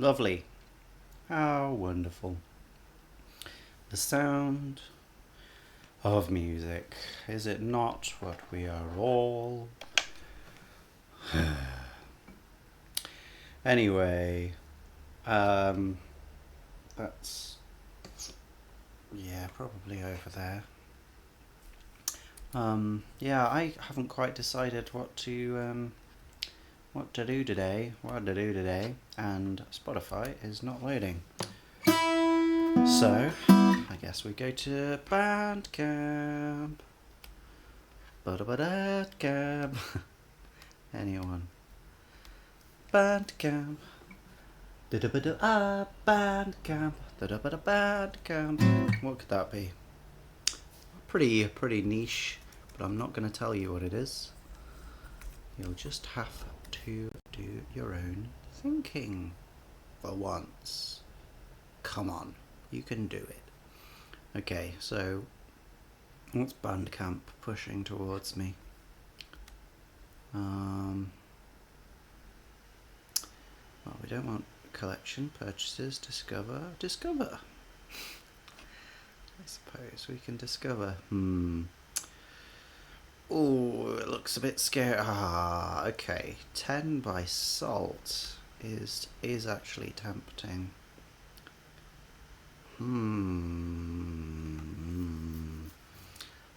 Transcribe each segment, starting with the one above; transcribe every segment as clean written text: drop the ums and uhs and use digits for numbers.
Lovely. How wonderful. The sound of music. Is it not what we are all? Anyway, that's, yeah, probably over there. Yeah, I haven't quite decided what to do today, and Spotify is not loading. So, I guess we go to Bandcamp. Ba-da-ba-da-camp. Anyone? Bandcamp. Da-da-ba-da-ah, Bandcamp. Da-da-ba-da-Bandcamp. What could that be? Pretty niche, but I'm not going to tell you what it is. You'll just have to do your own thinking for once. Come on, you can do it. Okay, so what's Bandcamp pushing towards me? Well, we don't want collection, purchases, discover. I suppose we can discover. Oh, it looks a bit scary. Ah, okay. 10 by salt is actually tempting.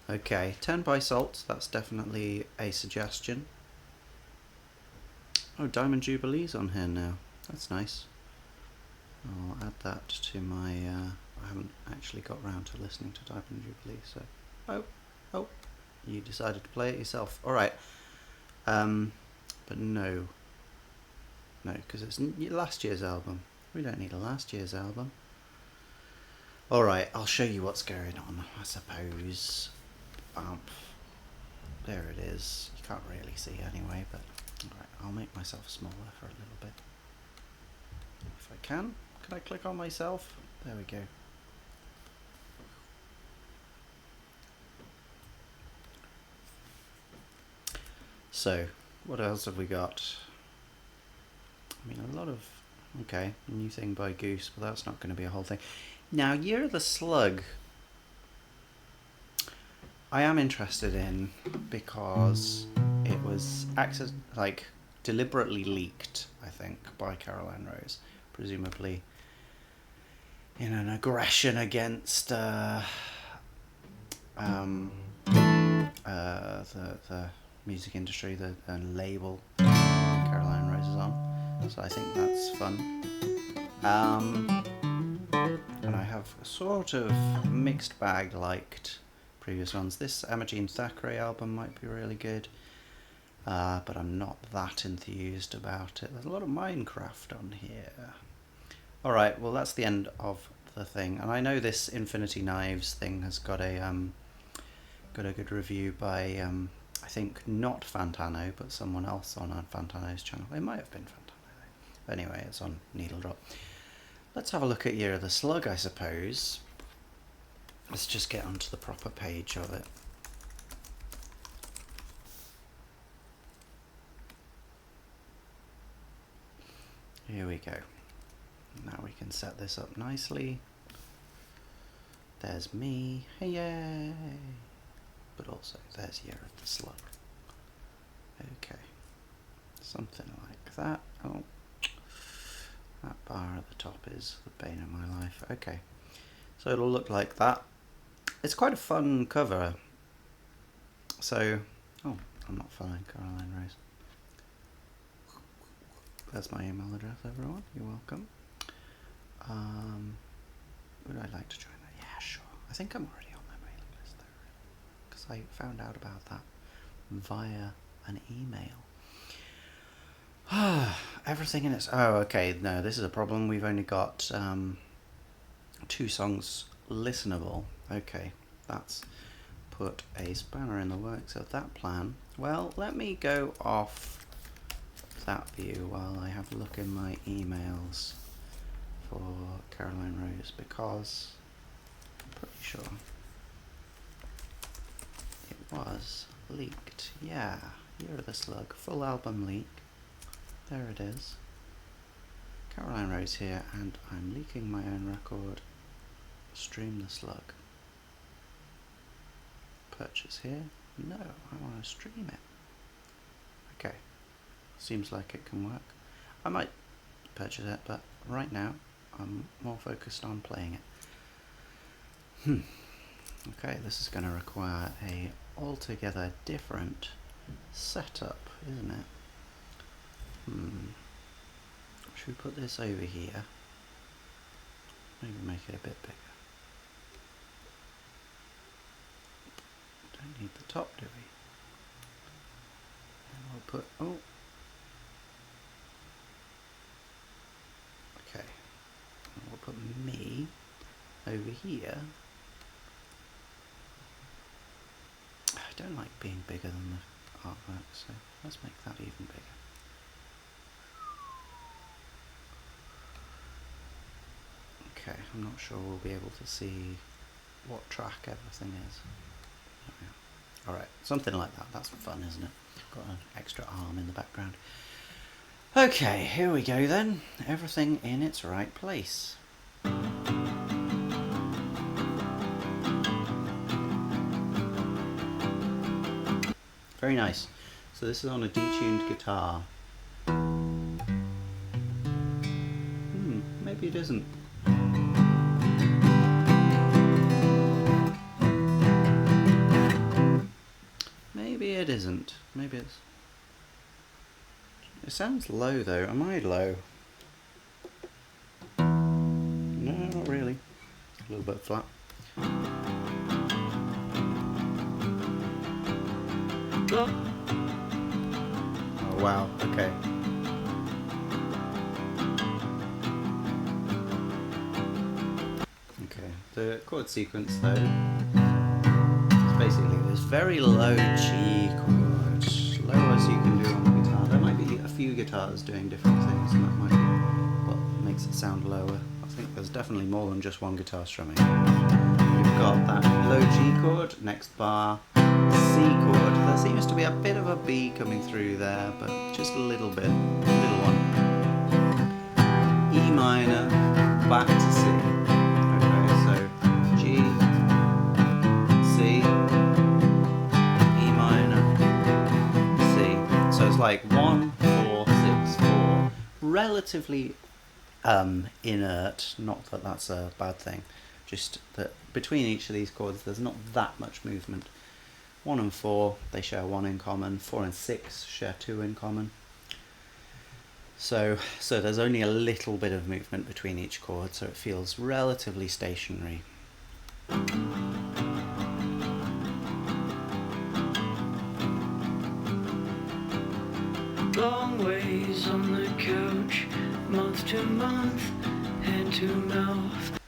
Okay, 10 by salt, that's definitely a suggestion. Oh, Diamond Jubilee's on here now. That's nice. I'll add that to my... I haven't actually got round to listening to Diamond Jubilee, so... Oh, you decided to play it yourself. Alright. But no. No, because it's last year's album. We don't need a last year's album. Alright, I'll show you what's going on, I suppose. There it is. You can't really see anyway, but... Alright, I'll make myself smaller for a little bit. If I can. Can I click on myself? There we go. So, what else have we got? I mean, a lot of... Okay, new thing by Goose, but that's not going to be a whole thing. Now, Year of the Slug, I am interested in because it was deliberately leaked, I think, by Caroline Rose, presumably in an aggression against the music industry, the label Caroline Rose is on. So I think that's fun. And I have sort of mixed bag liked previous ones. This Emma Jean Thackeray album might be really good, but I'm not that enthused about it. There's a lot of Minecraft on here. Alright, well that's the end of the thing. And I know this Infinity Knives thing has got a good review by I think not Fantano, but someone else on Fantano's channel. It might have been Fantano though. But anyway, it's on Needle Drop. Let's have a look at Year of the Slug, I suppose. Let's just get onto the proper page of it. Here we go. Now we can set this up nicely. There's me. Hey, yay! But also there's Year of the Slug. Okay. Something like that. Oh. That bar at the top is the bane of my life. Okay. So it'll look like that. It's quite a fun cover. So, oh, I'm not following Caroline Rose. That's my email address, everyone. You're welcome. Would I like to join that? Yeah, sure. I think I'm already on their mailing list though, because I found out about that via an email. Everything in its... Oh, okay. No, this is a problem. We've only got 2 songs listenable. Okay, that's put a spanner in the works of that plan. Well, let me go off that view while I have a look in my emails for Caroline Rose, because I'm pretty sure it was leaked. Yeah, Year of the Slug, full album leak. There it is. Caroline Rose here, and I'm leaking my own record. Stream the slug. Purchase here? No, I want to stream it. Okay, seems like it can work. I might purchase it, but right now I'm more focused on playing it. Okay, this is going to require a altogether different setup, isn't it? Should we put this over here? Maybe make it a bit bigger. Don't need the top, do we? And we'll put, oh. Okay. And we'll put me over here. I don't like being bigger than the artwork, so let's make that even bigger. Okay, I'm not sure we'll be able to see what track everything is. Alright, something like that. That's fun, isn't it? Got an extra arm in the background. Okay, here we go then. Everything in its right place. Very nice. So this is on a detuned guitar. Maybe it isn't. Maybe it isn't. Maybe it's... It sounds low though. Am I low? No, not really. A little bit flat. Oh wow, okay. Okay, the chord sequence though is basically this very low G chord, low as you can do on the guitar. There might be a few guitars doing different things, and that might be what makes it sound lower. I think there's definitely more than just one guitar strumming. We've got that low G chord, next bar, C chord. There seems to be a bit of a B coming through there, but just a little bit, little one. E minor, back to C. Okay, so G, C, E minor, C. So it's like 1, 4, 6, 4. Relatively inert, not that that's a bad thing, just that between each of these chords there's not that much movement. 1 and 4, they share 1 in common. 4 and 6 share 2 in common. So there's only a little bit of movement between each chord, so it feels relatively stationary. Long ways on the couch, month to month, hand to mouth.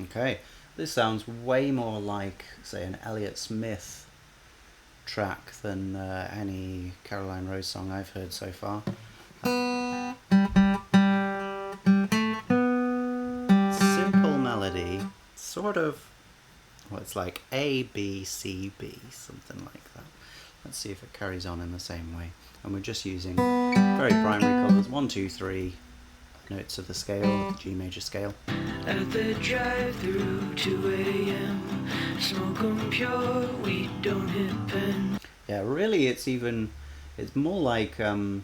Okay, this sounds way more like, say, an Elliott Smith track than any Caroline Rose song I've heard so far. Simple melody, sort of, well, it's like A, B, C, B, something like that. Let's see if it carries on in the same way. And we're just using very primary colours, 1, 2, 3 notes of the scale, the G major scale. At the drive-through, 2 a.m. Smoke 'em pure, we don't hit pen. Yeah, really it's more like A,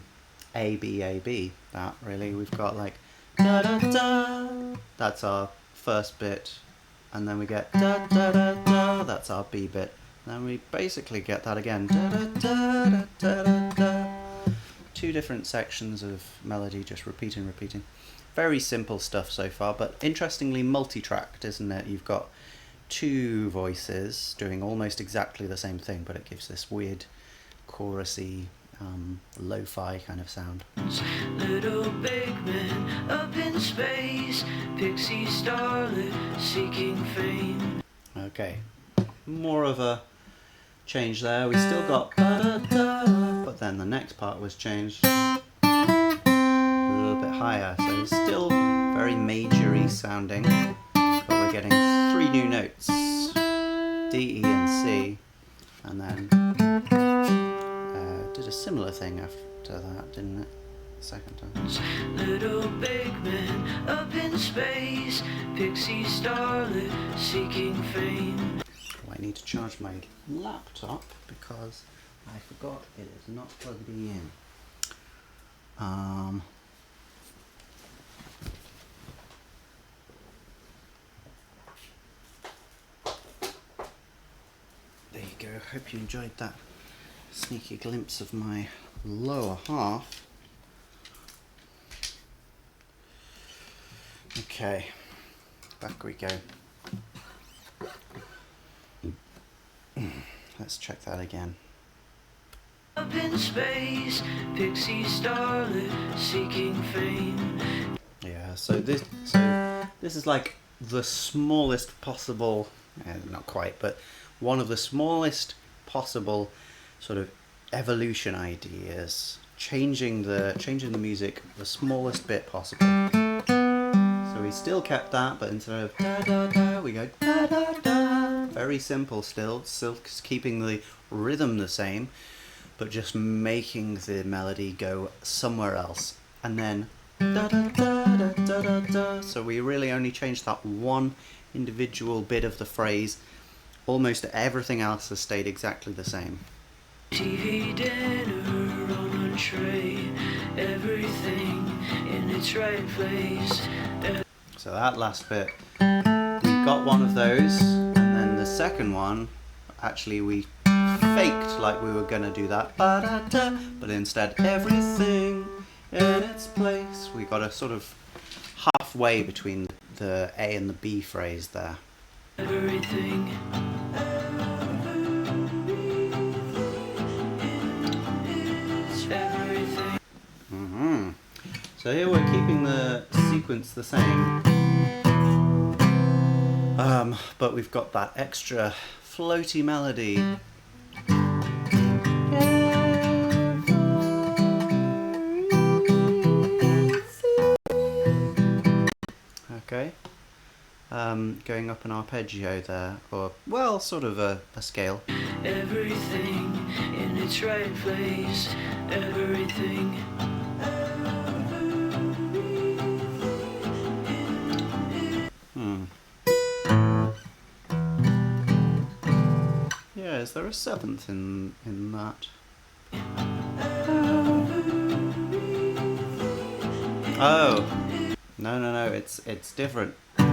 B, A, B, that really. We've got like da da da, that's our first bit, and then we get da da da da, that's our B bit. And then we basically get that again, da da da da da da da. 2 different sections of melody just repeating. Very simple stuff so far, but interestingly multi-tracked, isn't it? You've got 2 voices doing almost exactly the same thing, but it gives this weird chorusy, lo-fi kind of sound. Little big man up in space, pixie starlet seeking fame. Okay, more of a change there. We still got ba-da-da, but then the next part was changed a little bit higher, so it's still very majory sounding, but we're getting 3 new notes, D, E and C, and then did a similar thing after that, didn't it? second time. Little big man up in space, pixie starlet seeking fame. Oh, I need to charge my laptop because I forgot it is not plugged in. There you go. Hope you enjoyed that sneaky glimpse of my lower half. Okay, back we go. Let's check that again. Up in space, pixie starlet seeking fame. Yeah, so this is like the smallest possible, not quite, but one of the smallest possible sort of evolution ideas, changing the music the smallest bit possible. So we still kept that, but instead of da da da, we go da da da. Very simple still keeping the rhythm the same, but just making the melody go somewhere else. And then da da da da da da da. So we really only changed that one individual bit of the phrase. Almost everything else has stayed exactly the same. TV dinner on a tray, everything in its right place. So that last bit, we got one of those, and then the second one, actually we faked like we were gonna do that, ba-da-da, but instead everything in its place. We got a sort of halfway between the A and the B phrase there. Everything. So here we're keeping the sequence the same, but we've got that extra floaty melody. Okay, going up an arpeggio there, or well, sort of a scale. Everything in its right place. Everything. Yeah, is there a seventh in that? Oh, no, it's different. It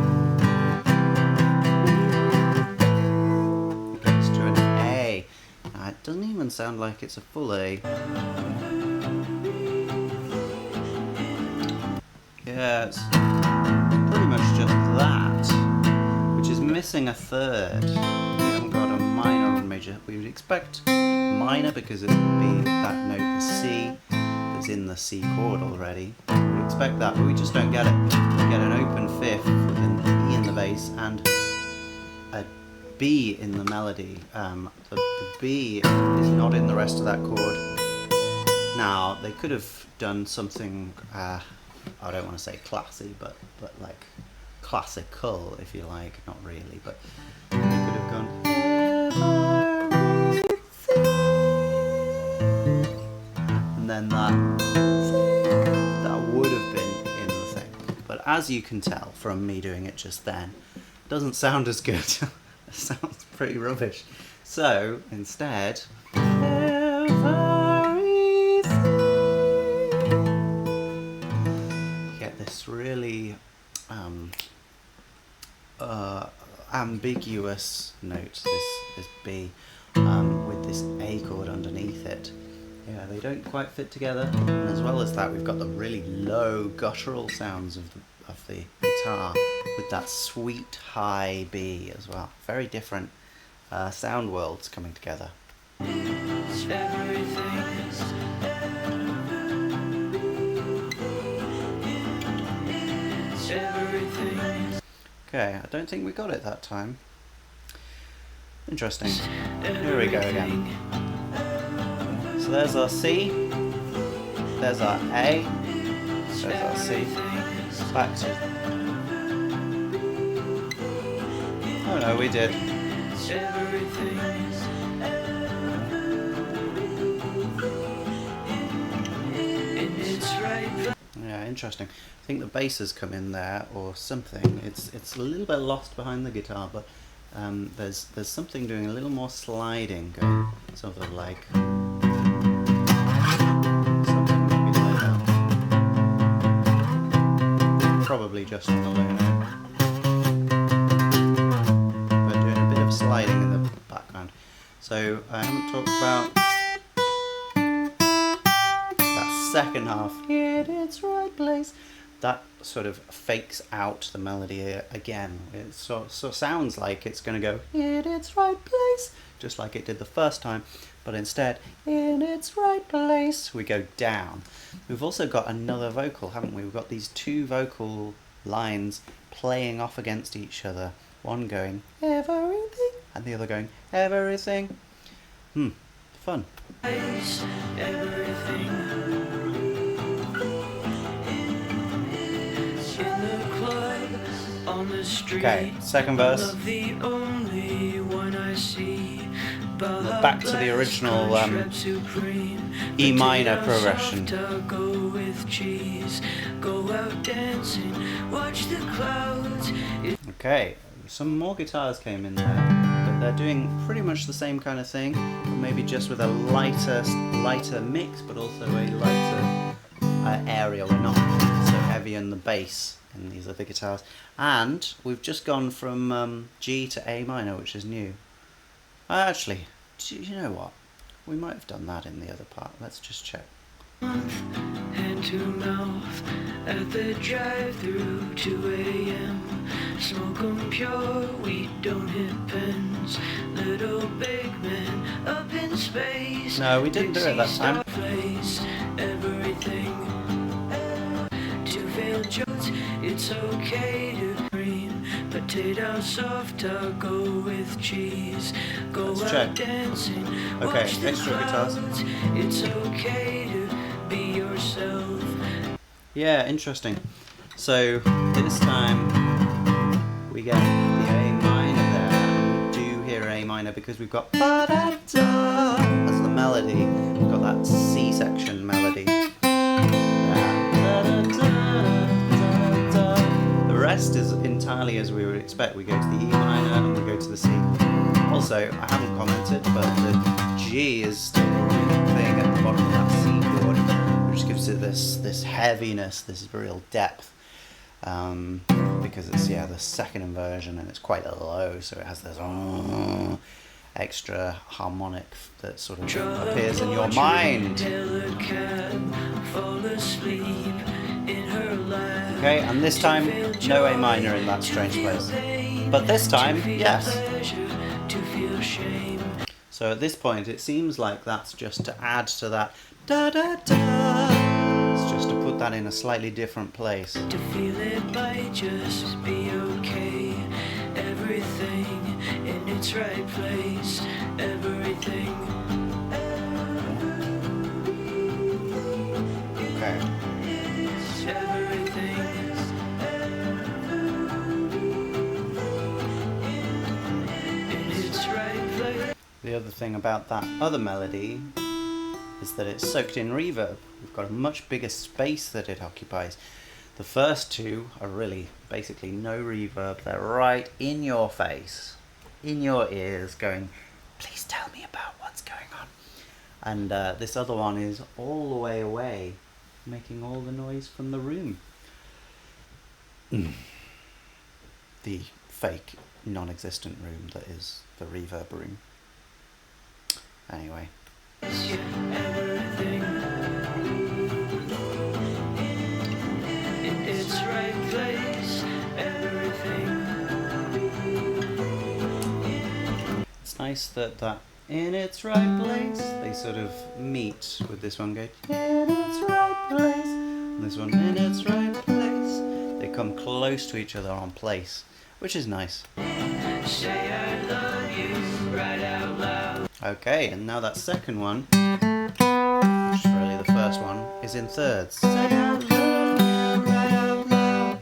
goes to an A. Now, it doesn't even sound like it's a full A. Yeah, it's pretty much just that, which is missing a third. We haven't got a minor or major. We would expect minor because it would be that note, the C, that's in the C chord already. We would expect that, but we just don't get it. We get an open fifth with an E in the bass and a B in the melody. The B is not in the rest of that chord. Now, they could have done something, I don't want to say classy, but like classical, if you like. Not really, but they could have gone. And then that would have been in the thing. But as you can tell from me doing it just then, it doesn't sound as good. It sounds pretty rubbish. So instead, get this really ambiguous note, this B, with this A chord underneath it. Yeah, they don't quite fit together. And as well as that, we've got the really low guttural sounds of the guitar with that sweet high B as well. Very different sound worlds coming together. Okay, I don't think we got it that time. Interesting. Here we go again. So there's our C, there's our A, there's our C, back to... Oh no, we did. its right. Yeah, interesting. I think the bass has come in there or something. It's a little bit lost behind the guitar, but there's something doing a little more sliding, going sort of like something maybe like that. Probably just on the low note, but doing a bit of sliding in the background. So I haven't talked about that second half. In its right place. That sort of fakes out the melody again. It so sounds like it's going to go in its right place, just like it did the first time, but instead, in its right place, we go down. We've also got another vocal, haven't we? We've got these two vocal lines playing off against each other. One going everything, and the other going everything. Fun. Everything. Okay, second verse. We're back to the original E minor progression. Okay, some more guitars came in there, but they're doing pretty much the same kind of thing, but maybe just with a lighter mix, but also a lighter area. We're not so heavy in the bass in these other guitars, and we've just gone from G to A minor, which is new. Actually, do you know what? We might have done that in the other part. Let's just check. Hand to mouth at the drive-through 2 a.m. Smoke 'em pure, we don't hit pens. Little big men up in space. No, we didn't do it that time. Everything to fail jokes, it's okay to dream. Potato soft, I'll go with cheese. Go Let's out check. dancing. Okay, Watch the extra guitars. clouds. It's okay to be yourself. Yeah, interesting. So this time we get the A minor there. We do hear A minor because we've got ba-da-da as the melody. We've got that C section melody. The rest is entirely as we would expect. We go to the E minor and we go to the C. Also, I haven't commented, but the G is still playing at the bottom of that C chord, which gives it this heaviness, this real depth, because it's the second inversion and it's quite low, so it has this extra harmonic that sort of appears in your mind. Okay, and this time no A minor in that strange place, but this time yes. So at this point it seems like that's just to add to that da da da. It's just to put that in a slightly different place. To feel it might just be okay. Everything in its right place. Everything. Okay. Everything. In its right place. The other thing about that other melody is that it's soaked in reverb. We've got a much bigger space that it occupies. The first two are really basically no reverb. They're right in your face, in your ears, going, please tell me about what's going on. And this other one is all the way away, making all the noise from the room. The fake, non-existent room that is the reverb room. Anyway. Everything. In its right place. Everything. It's nice that in its right place, they sort of meet with this one going, in its right place, and this one, in its right place. They come close to each other on place, which is nice. Say I love you right out loud. Okay, and now that second one, which is really the first one, is in thirds. Say I love you right out loud.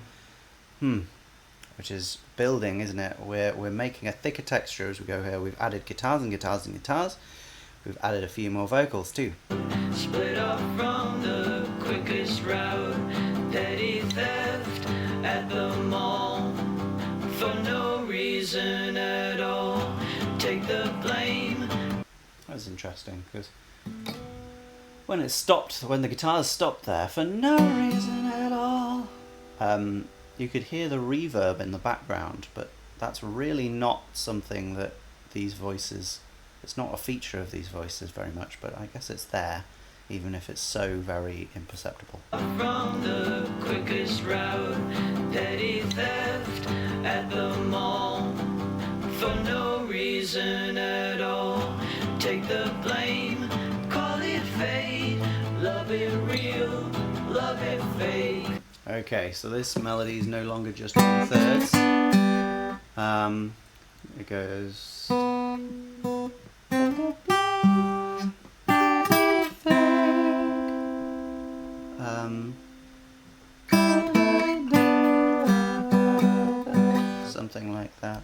Which is building, isn't it? We're making a thicker texture as we go here. We've added guitars and guitars and guitars. We've added a few more vocals too. Split off from the quick quickest route. Petty theft at the mall for no reason at all. Take the blame. That was interesting because when it stopped, when the guitars stopped there for no reason at all, you could hear the reverb in the background, but that's really not something that these voices, it's not a feature of these voices very much, but I guess it's there, even if it's so very imperceptible. From the quickest route, petty theft at the mall for no reason at all. Take the blame, call it fate, love it real, love it fake. Okay, so this melody is no longer just in thirds. It goes. Something like that.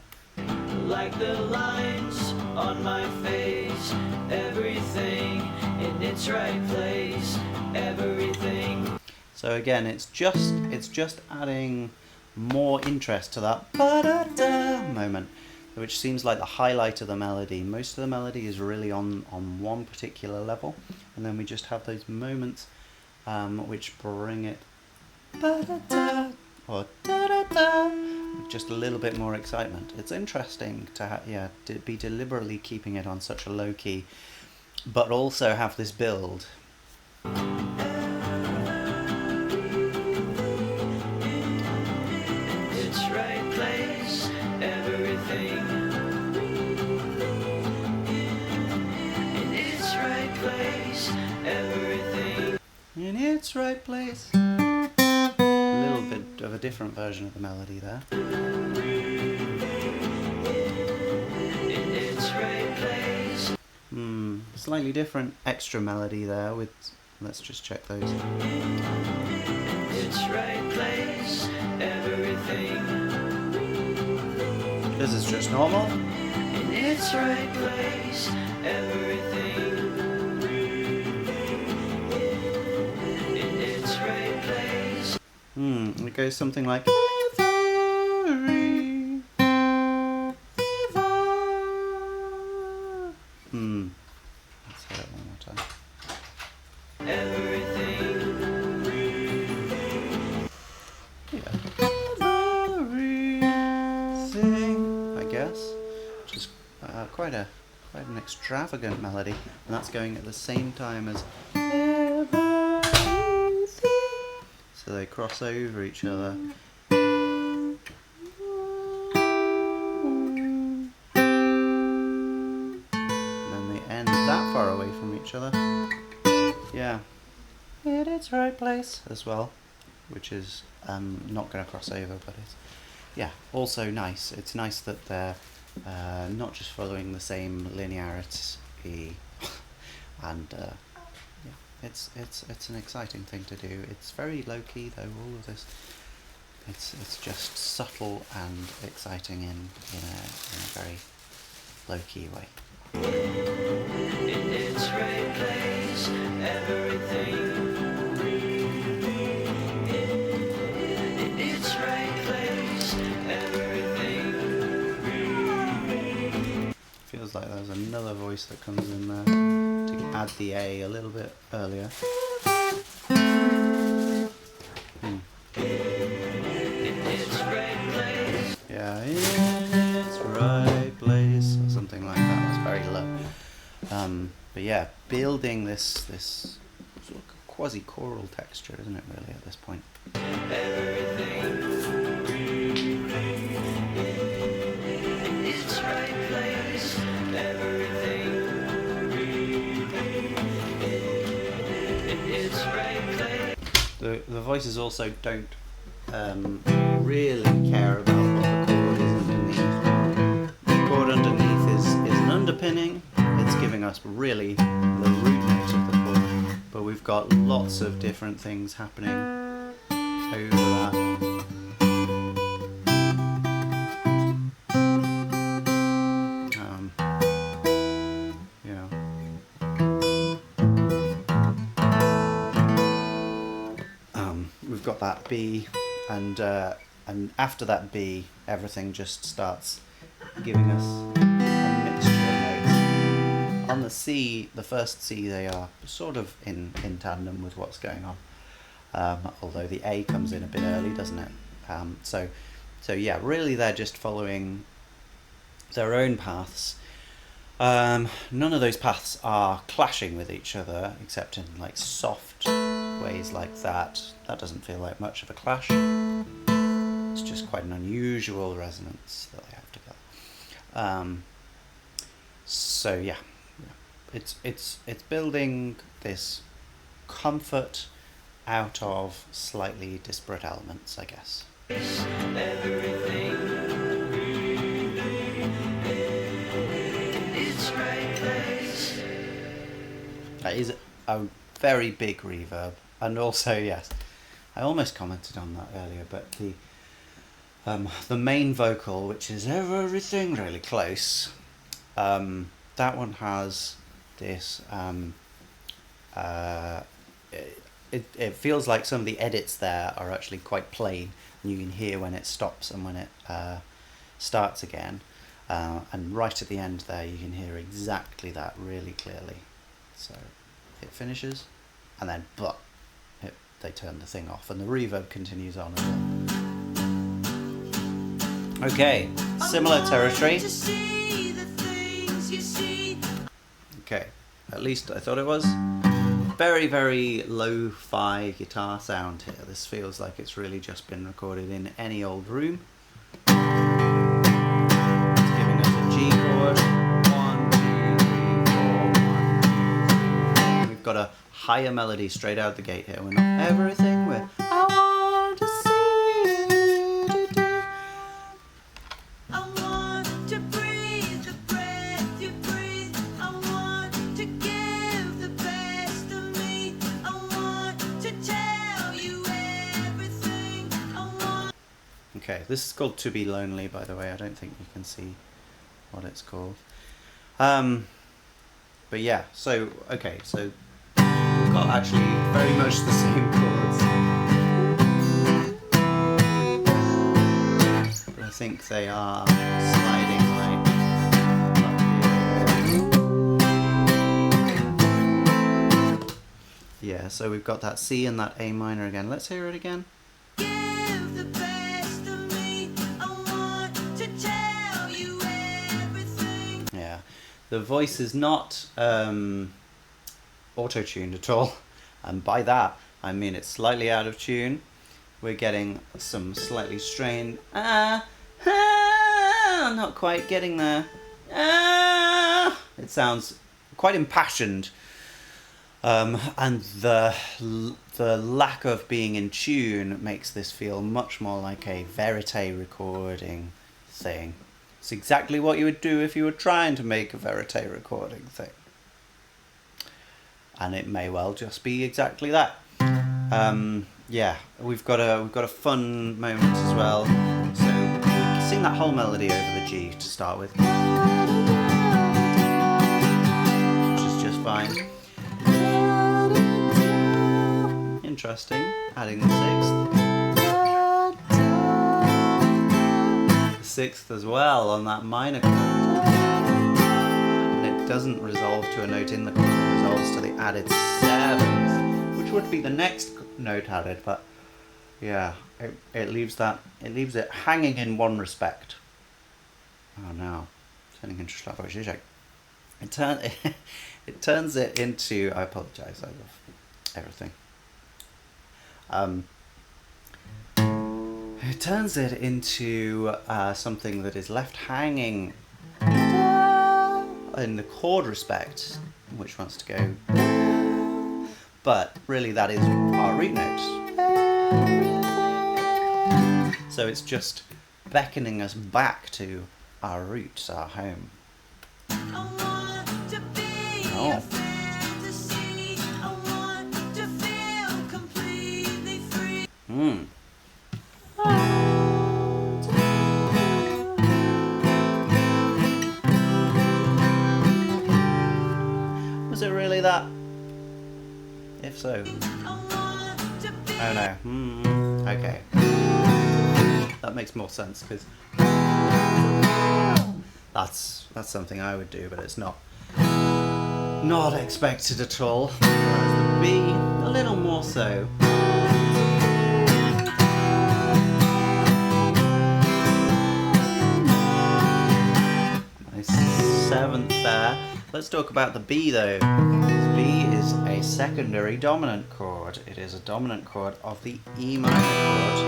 Like the lines on my face, everything in its right place, everything. So again, it's just adding more interest to that ba-da-da moment, which seems like the highlight of the melody. Most of the melody is really on one particular level, and then we just have those moments which bring it ba-da-da or da-da-da, with just a little bit more excitement. It's interesting to be deliberately keeping it on such a low key, but also have this build. Its right place, everything. In its right place, everything. In its right place. A little bit of a different version of the melody there. In its right place. Slightly different extra melody there with, let's just check those. Its right place, everything. This is just normal. In its right place, everything. In its right place. It goes something like. Let's hear it one more time. Everything. I guess, which is quite an extravagant melody, and that's going at the same time as. So they cross over each other. That far away from each other. Yeah. In its right place as well, which is not going to cross over, but it's also nice. It's nice that they're not just following the same linearity, and it's an exciting thing to do. It's very low key though. All of this, it's just subtle and exciting in a very low key way. In its right place, everything. In its right place, everything. Feels like there's another voice that comes in there to add the A a little bit earlier. In its right place. Yeah, in its right place, or something like that. It's very low. But yeah, building this sort of quasi-choral texture, isn't it, really, at this point? Everything. In its right place, everything. In its right place. The voices also don't really care about what the chord is underneath. The chord underneath is an underpinning. It's giving us really the root note of the chord, but we've got lots of different things happening over that. got that B, and after that B, everything just starts giving us a mixture of notes. On the C, the first C, they are sort of in tandem with what's going on, although the A comes in a bit early, doesn't it? So yeah, really they're just following their own paths. None of those paths are clashing with each other, except in like soft ways like that. That doesn't feel like much of a clash. It's just quite an unusual resonance that they have together. So yeah, it's building this comfort out of slightly disparate elements, I guess. Everything in its right place. That is a very big reverb, and also, yes, I almost commented on that earlier, but the main vocal, which is everything really close, that one has this. It feels like some of the edits there are actually quite plain, and you can hear when it stops and when it starts again, and right at the end there you can hear exactly that really clearly. So it finishes, and then they turn the thing off, and the reverb continues on as well. Okay, similar territory. Okay, at least I thought it was. Very, very lo-fi guitar sound here. This feels like it's really just been recorded in any old room. It's giving us a G chord. 1, 2, 3, 4, 1, 2, 3. We've got a higher melody straight out the gate here. We're not everything. We're I want to see you today. I want to breathe the breath you breathe. I want to give the best of me. I want to tell you everything. I want. Okay, this is called To Be Lonely, by the way. I don't think you can see what it's called. But yeah, so okay, so we've got actually very much the same chords. But I think they are sliding like up here. Yeah, so we've got that C and that A minor again. Let's hear it again. Give the best of me. I want to tell you everything. Yeah, the voice is not auto-tuned at all, and by that I mean it's slightly out of tune. We're getting some slightly strained not quite getting there. It sounds quite impassioned, and the lack of being in tune makes this feel much more like a verite recording thing. It's exactly what you would do if you were trying to make a verite recording thing. And it may well just be exactly that. Yeah, we've got a fun moment as well. So we can sing that whole melody over the G to start with, which is just fine. Interesting, adding the sixth as well on that minor chord, and it doesn't resolve to a note in the chord, it resolves to the added seventh, which would be the next note added, but yeah, it leaves it hanging in one respect. Oh no, turning into Schlagzeug. It turns it into, I apologise, I love everything. It turns it into something that is left hanging in the chord respect, which wants to go, but really that is our root notes. So it's just beckoning us back to our roots, our home. Oh. Was it really that? If so. Oh no. Okay. That makes more sense, because that's something I would do, but it's not expected at all. Whereas the B, a little more so. Nice seventh there. Let's talk about the B though. The B is a secondary dominant chord. It is a dominant chord of the E minor chord.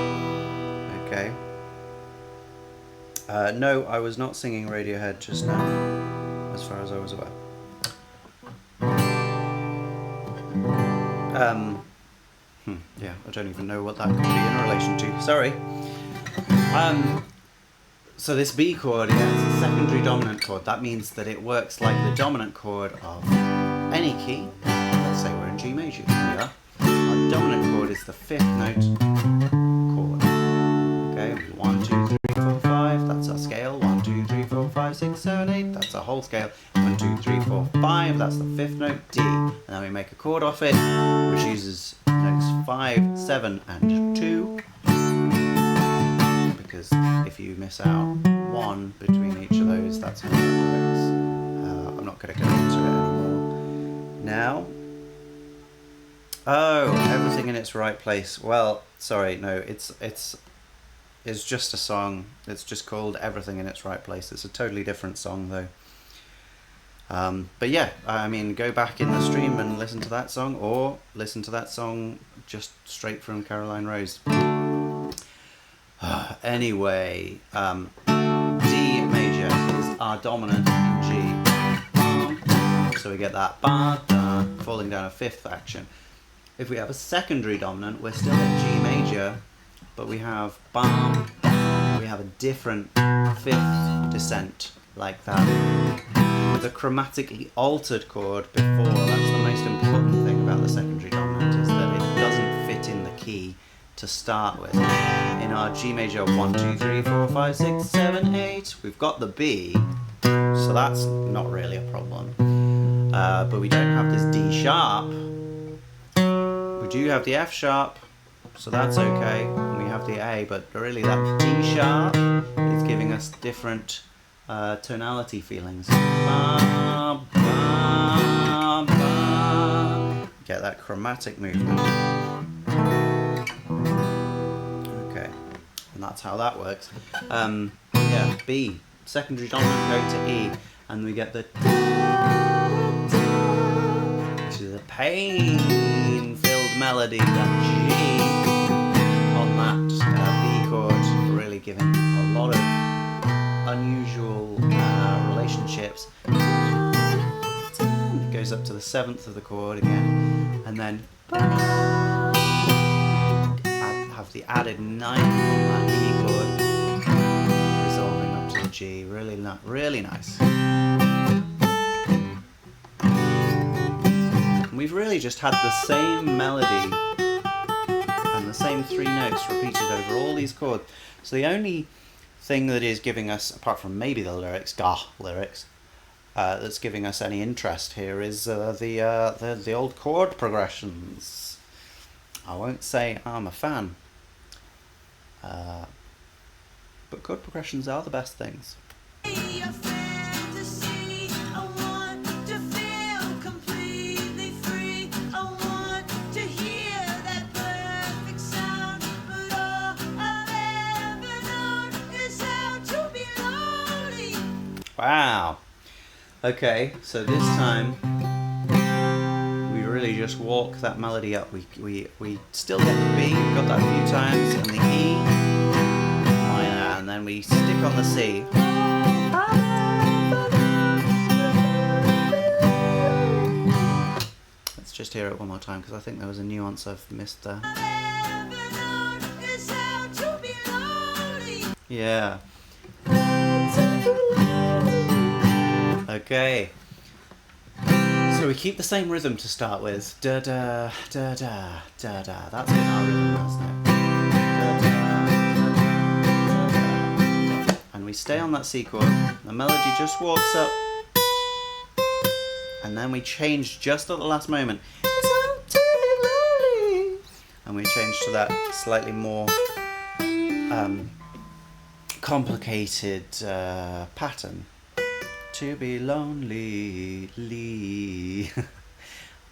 Okay. No, I was not singing Radiohead just now, as far as I was aware. Yeah, I don't even know what that could be in relation to. Sorry. So this B chord, yeah, it's a secondary dominant chord. That means that it works like the dominant chord of any key. Let's say we're in G major. Here we are. Our dominant chord is the fifth note chord. Okay, 1, 2, 3, 4, 5. That's our scale. 1, 2, 3, 4, 5, 6, 7, 8. That's our whole scale. 1, 2, 3, 4, 5. That's the fifth note, D. And then we make a chord off it, which uses notes 5, 7, and 2. Because if you miss out one between each of those, that's how it works. I'm not going to go into it anymore now. Oh, everything in its right place. Well, sorry, no, it's just a song. It's just called Everything in Its Right Place. It's a totally different song though. But yeah, I mean, go back in the stream and listen to that song, or listen to that song just straight from Caroline Rose. Anyway, D major is our dominant in G. So we get that ba da falling down a fifth action. If we have a secondary dominant, we're still in G major, but we have ba. We have a different fifth descent like that, with a chromatically altered chord before. That's the most important thing about the secondary dominant, is that it doesn't fit in the key to start with. In our G major 1, 2, 3, 4, 5, 6, 7, 8, we've got the B, so that's not really a problem. But we don't have this D sharp. We do have the F sharp, so that's okay. And we have the A, but really that D sharp is giving us different tonality feelings. Ba, ba, ba. Get that chromatic movement. Okay, and that's how that works. Yeah, B, secondary dominant go to E, and we get the to the pain-filled melody, that G on that B chord, really giving a lot of unusual relationships. It goes up to the seventh of the chord again, and then have the added ninth on that E chord, resolving up to the G. Really nice. And we've really just had the same melody and the same three notes repeated over all these chords. So the only thing that is giving us, apart from maybe the lyrics, that's giving us any interest here is the old chord progressions. I won't say I'm a fan, but chord progressions are the best things. Wow. Okay, so this time we really just walk that melody up. We still get the B, we've got that a few times, and the E minor, and then we stick on the C. Let's just hear it one more time, because I think there was a nuance I've missed there. Yeah. Okay. So we keep the same rhythm to start with. Da da da da da da. That's been our rhythm, hasn't it? Da, da, da, da, da. And we stay on that C chord. The melody just walks up, and then we change just at the last moment. and we change to that slightly more complicated pattern. To be lonely, Lee.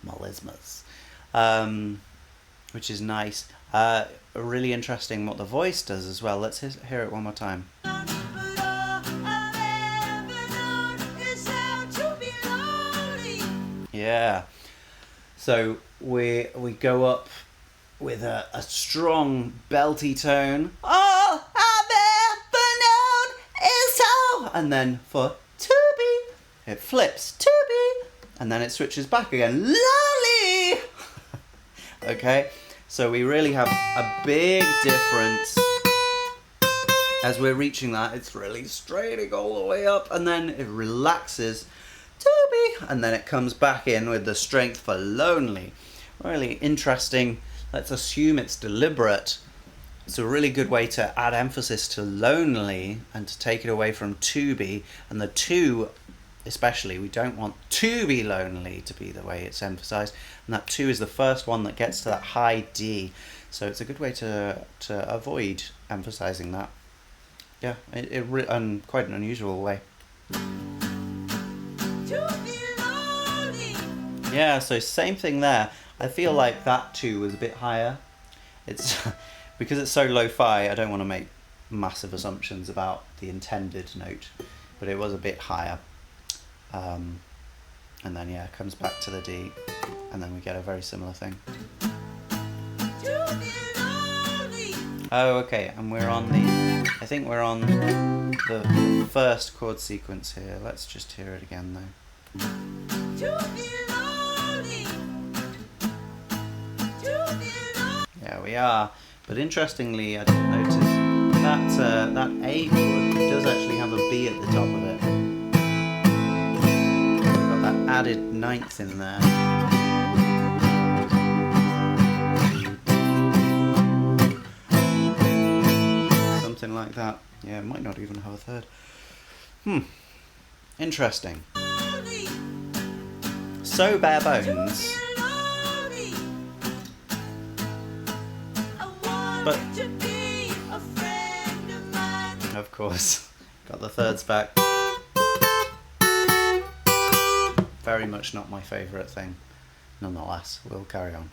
Melismas. Which is nice. Really interesting what the voice does as well. Let's hear it one more time. Yeah. So we go up with a strong belty tone. All I've ever known is how. And then for to be, it flips to be, and then it switches back again. Lonely. Okay. So we really have a big difference. As we're reaching that, it's really straining all the way up, and then it relaxes to be, and then it comes back in with the strength for lonely. Really interesting. Let's assume it's deliberate. It's a really good way to add emphasis to lonely and to take it away from to be, and the two especially, we don't want to be lonely to be the way it's emphasized, and that 2 is the first one that gets to that high D, so it's a good way to avoid emphasizing that. Yeah, and quite an unusual way. Yeah, so same thing there. I feel like that 2 was a bit higher. It's because it's so lo-fi, I don't want to make massive assumptions about the intended note, but it was a bit higher. And then yeah, it comes back to the D, and then we get a very similar thing. Oh, okay, and I think we're on the first chord sequence here. Let's just hear it again though. Yeah, we are. But interestingly, I didn't notice that A chord does actually have a B at the top of it. Got that added 9th in there. Something like that. Yeah, it might not even have a 3rd. Interesting. So bare bones. But of course, got the 3rds back. Very much not my favourite thing. Nonetheless, we'll carry on.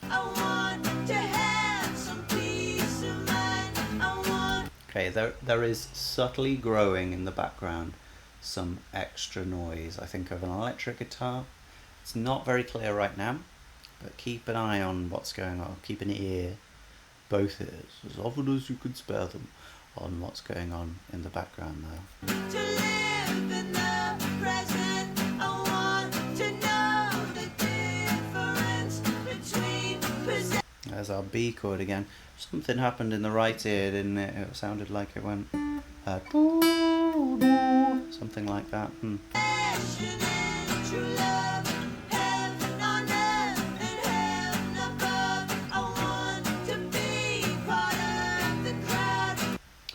Okay, there is subtly growing in the background some extra noise, I think, of an electric guitar. It's not very clear right now, but keep an eye on what's going on. Keep an ear, both ears, as often as you can spare them, on what's going on in the background now. There's our B chord again. Something happened in the right ear, didn't it? It sounded like it went something like that.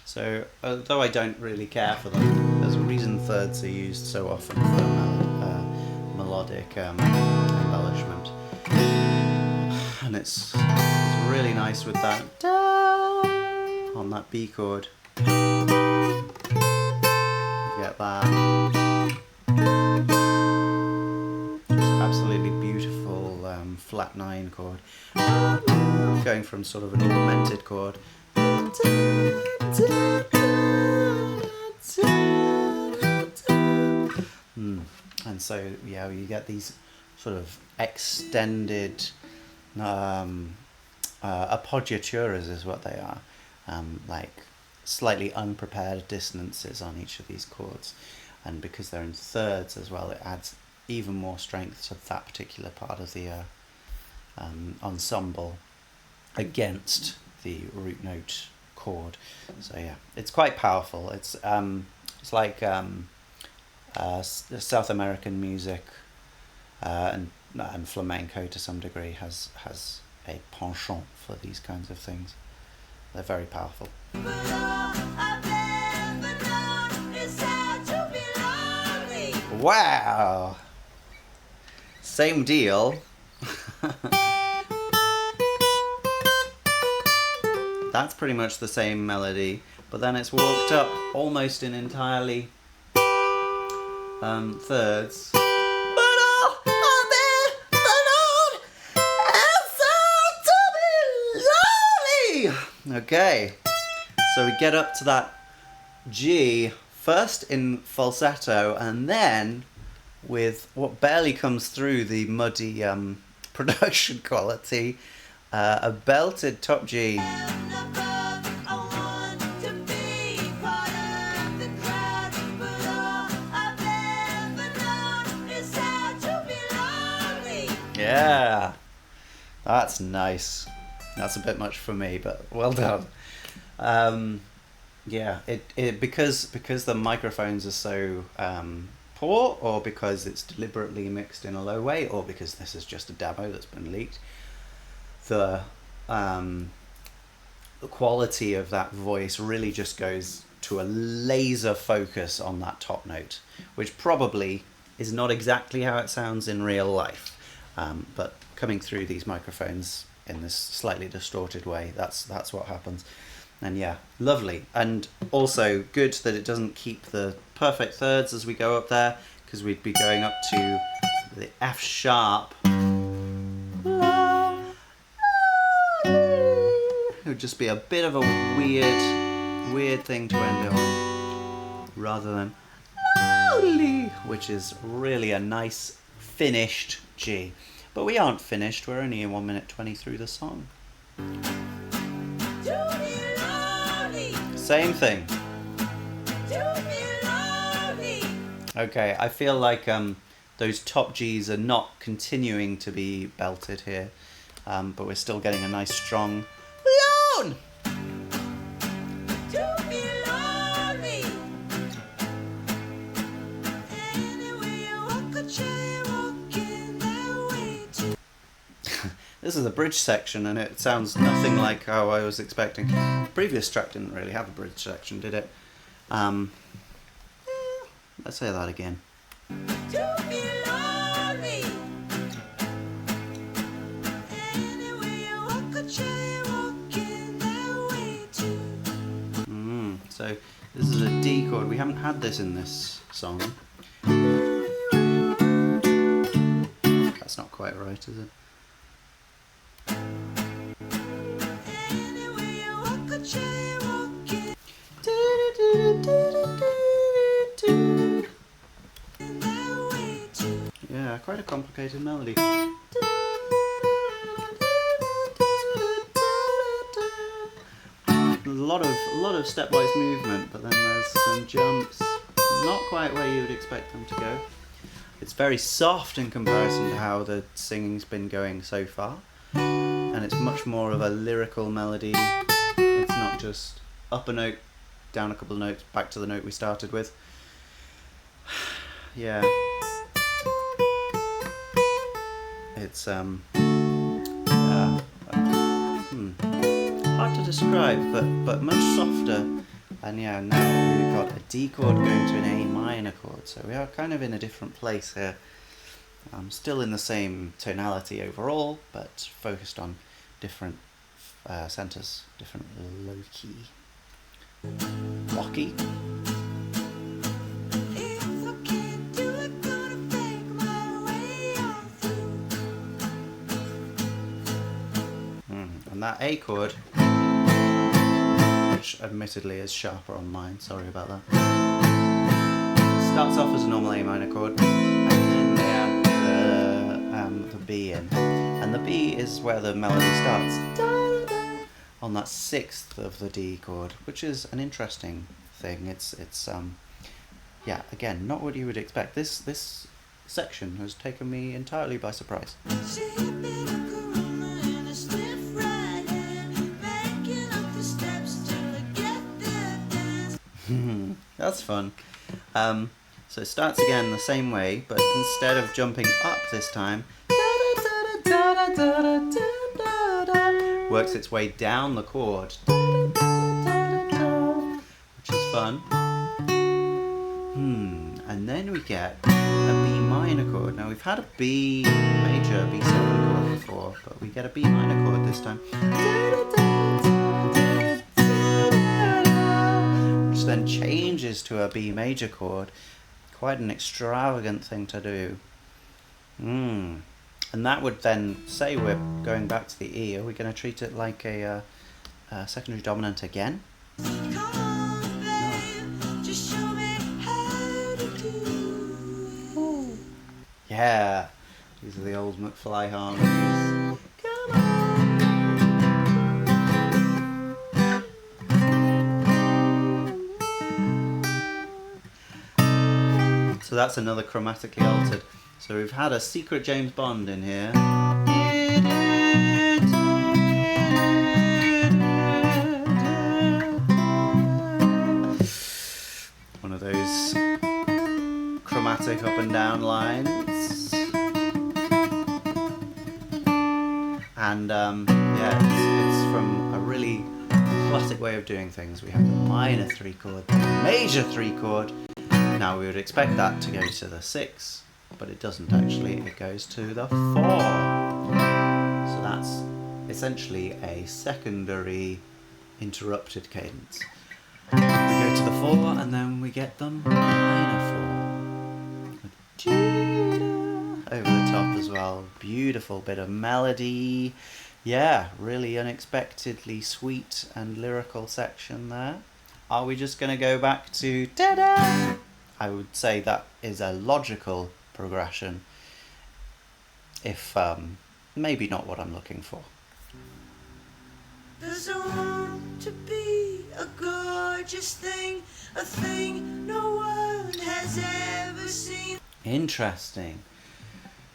So, although I don't really care for them, there's a reason 3rds are used so often for melodic embellishment. And it's really nice with that on that B chord. You get that. Just absolutely beautiful flat 9 chord. Going from sort of an augmented chord. And so yeah, you get these sort of extended appoggiaturas is what they are, like slightly unprepared dissonances on each of these chords, and because they're in 3rds as well, it adds even more strength to that particular part of the ensemble against the root note chord. So yeah, it's quite powerful. It's like South American music and flamenco to some degree has a penchant for these kinds of things. They're very powerful. Wow! Same deal. That's pretty much the same melody, but then it's walked up almost in entirely thirds. But all of it alone and so to be lonely. Okay, so we get up to that G first in falsetto, and then with what barely comes through the muddy production quality, a belted top G. Yeah, that's nice. That's a bit much for me, but well done. Yeah, it because the microphones are so poor, or because it's deliberately mixed in a low way, or because this is just a demo that's been leaked, the quality of that voice really just goes to a laser focus on that top note, which probably is not exactly how it sounds in real life, but coming through these microphones in this slightly distorted way, that's what happens. And yeah, lovely. And also good that it doesn't keep the perfect thirds as we go up there, because we'd be going up to the F sharp. It would just be a bit of a weird thing to end it on, rather than lonely, which is really a nice finished G. But we aren't finished, we're only 1 minute 20 through the song. Same thing. Okay, I feel like those top Gs are not continuing to be belted here, but we're still getting a nice strong lone. This is a bridge section, and it sounds nothing like how I was expecting. The previous track didn't really have a bridge section, did it? Let's say that again. So this is a D chord. We haven't had this in this song. That's not quite right, is it? Yeah, quite a complicated melody. A lot of stepwise movement, but then there's some jumps, not quite where you would expect them to go. It's very soft in comparison to how the singing's been going so far, and it's much more of a lyrical melody. It's not just up a note, down a couple of notes, back to the note we started with. Yeah. It's hard to describe, but much softer. And yeah, now we've got a D chord going to an A minor chord, so we are kind of in a different place here. Still in the same tonality overall, but focused on different centers, different low key, rocky. And that A chord, which admittedly is sharper on mine, sorry about that, starts off as a normal A minor chord, and then they add the B in, and the B is where the melody starts on that sixth of the D chord, which is an interesting thing. It's yeah, again, not what you would expect. This section has taken me entirely by surprise. That's fun. So it starts again the same way, but instead of jumping up this time, works its way down the chord, which is fun. And then we get a B minor chord. Now we've had a B major, B7 chord before, but we get a B minor chord this time. which then changes to a B major chord. Quite an extravagant thing to do. And that would then say we're going back to the E. Are we going to treat it like a secondary dominant again? Come on, babe, just show me how to do it. Yeah, these are the old McFly harmonies. Come on. So that's another chromatically altered. So we've had a secret James Bond in here. One of those chromatic up and down lines. And yeah, it's from a really classic way of doing things. We have the minor 3 chord, the major 3 chord. Now we would expect that to go to the 6, but it doesn't actually, it goes to the 4. So that's essentially a secondary interrupted cadence. We go to the 4 and then we get the minor 4. With Judah over the top as well. Beautiful bit of melody. Yeah, really unexpectedly sweet and lyrical section there. Are we just going to go back to ta-da? I would say that is a logical progression, if maybe not what I'm looking for. There's a want to be a gorgeous thing, a thing no one has ever seen. Interesting.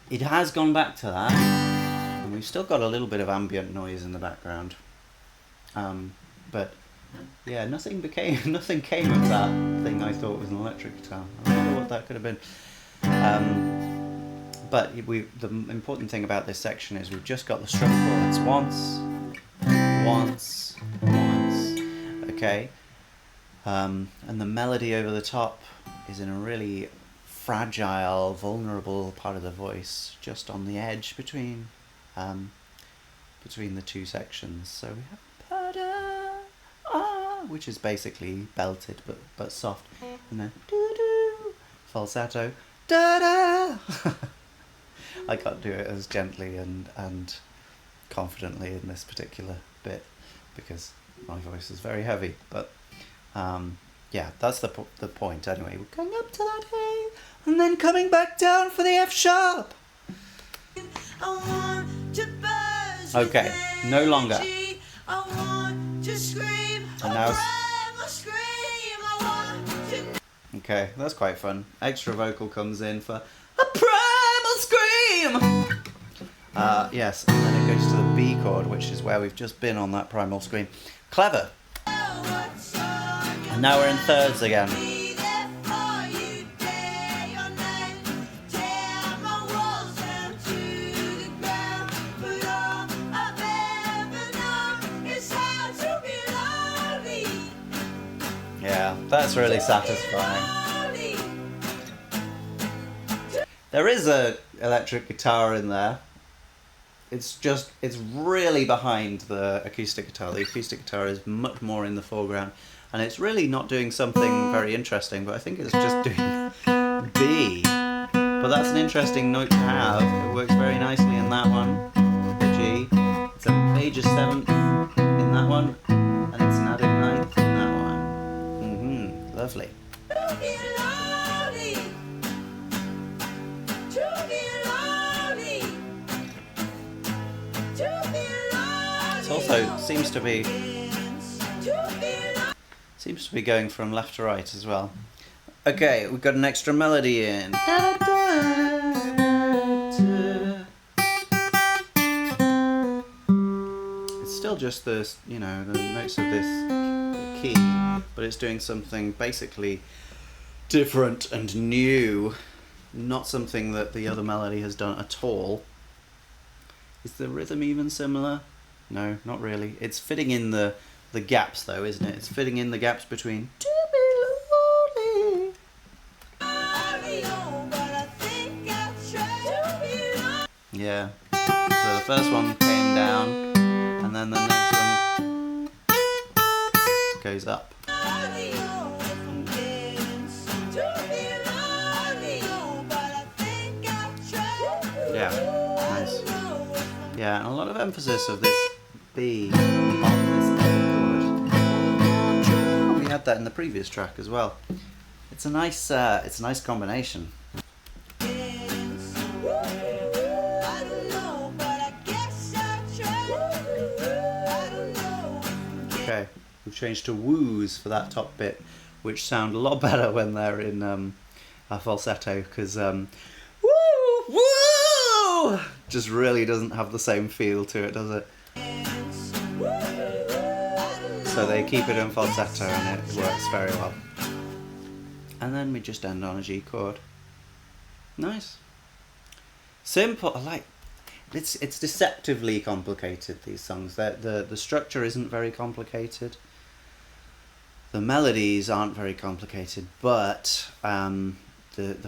It has gone back to that, and we've still got a little bit of ambient noise in the background. But yeah, nothing came of that thing I thought was an electric guitar. I wonder what that could have been. But the important thing about this section is we've just got the strum chords once, okay, and the melody over the top is in a really fragile, vulnerable part of the voice, just on the edge between the two sections. So we have which is basically belted but soft, and then doo-doo, falsetto, da-da. I can't do it as gently and confidently in this particular bit because my voice is very heavy, but yeah, that's the point anyway. We're going up to that A and then coming back down for the F sharp. I want to buzz. Okay, no longer. I want to scream. And now scream. I want to... Okay, that's quite fun. Extra vocal comes in for a primal scream. Yes, and then it goes to the B chord, which is where we've just been on that primal scream. Clever. And now we're in thirds again. Yeah, that's really satisfying. There is a electric guitar in there. It's really behind the acoustic guitar. The acoustic guitar is much more in the foreground, and it's really not doing something very interesting, but I think it's just doing B. But that's an interesting note to have. It works very nicely in that one, the G. It's a major 7th in that one, and it's an added 9th in that one. Lovely. It also seems to be going from left to right as well. Okay, we've got an extra melody in. It's still just the notes of this key, but it's doing something basically different and new, not something that the other melody has done at all. Is the rhythm even similar? No, not really. It's fitting in the gaps though, isn't it? It's fitting in the gaps between to be lonely. Yeah. So the first one came down, and then the next one goes up. Yeah, nice. Yeah, and a lot of emphasis of this B on this A chord. We had that in the previous track as well. It's a nice combination. Okay, we've changed to woos for that top bit, which sound a lot better when they're in a falsetto, because woo, woo just really doesn't have the same feel to it, does it? So they keep it in falsetto and it works very well. And then we just end on a G chord. Nice. Simple. I like. It's deceptively complicated, these songs. The structure isn't very complicated. The melodies aren't very complicated, but the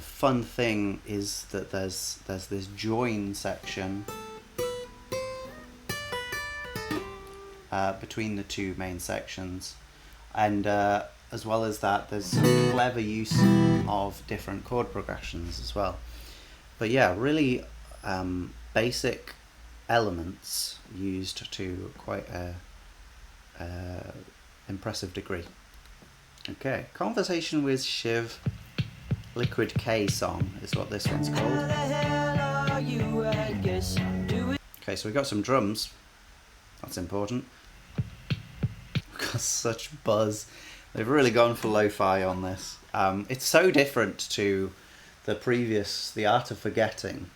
fun thing is that there's this join section between the two main sections, and as well as that, there's some clever use of different chord progressions as well. But yeah, really basic elements used to quite a impressive degree. Okay, Conversation with Shiv, Liquid K song is what this one's called. Okay, so we got some drums. That's important. We've got such buzz. They've really gone for lo-fi on this. It's so different to the previous, The Art of Forgetting.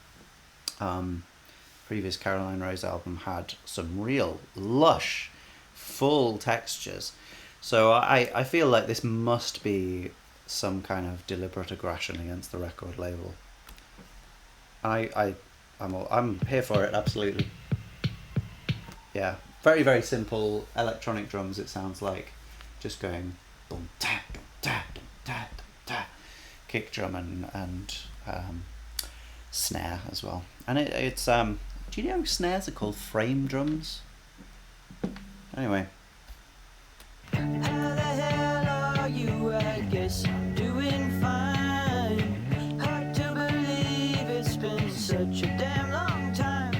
Previous Caroline Rose album had some real lush, full textures. So I feel like this must be some kind of deliberate aggression against the record label. I'm here for it, absolutely. Yeah, very, very simple electronic drums, it sounds like. Just going boom, ta, boom, ta, boom, ta, boom, ta. Kick drum and snare as well. And it's do you know snares are called frame drums? Anyway. How the hell are you? I guess I'm doing fine. Hard to believe it's been such a damn long time.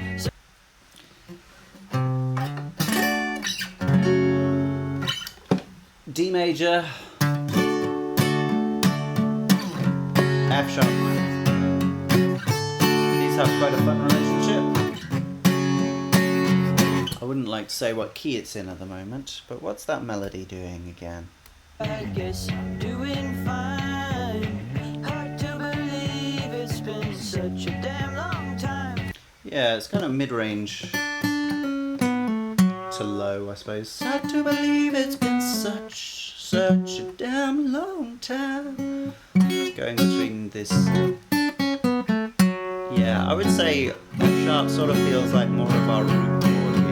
D major, F sharp minor. These have quite a fun relationship. I wouldn't like to say what key it's in at the moment, but what's that melody doing again? I guess I'm doing fine. Hard to believe it's been such a damn long time. Yeah, it's kind of mid-range to low, I suppose. Hard to believe it's been such a damn long time. Going between this. Yeah, I would say F sharp sort of feels like more of our root chord here.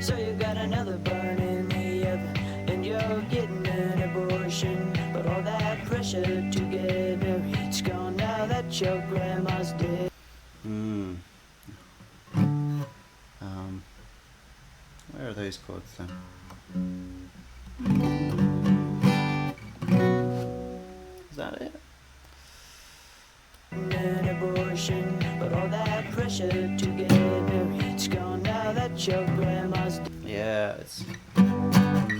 So you got another burn in the oven, and you're getting an abortion. But all that pressure to get married's gone now that your grandma's dead. Where are those chords then? Is that it? An abortion, but all that pressure to get married's gone now that your grandma's dead. Yeah, it's. And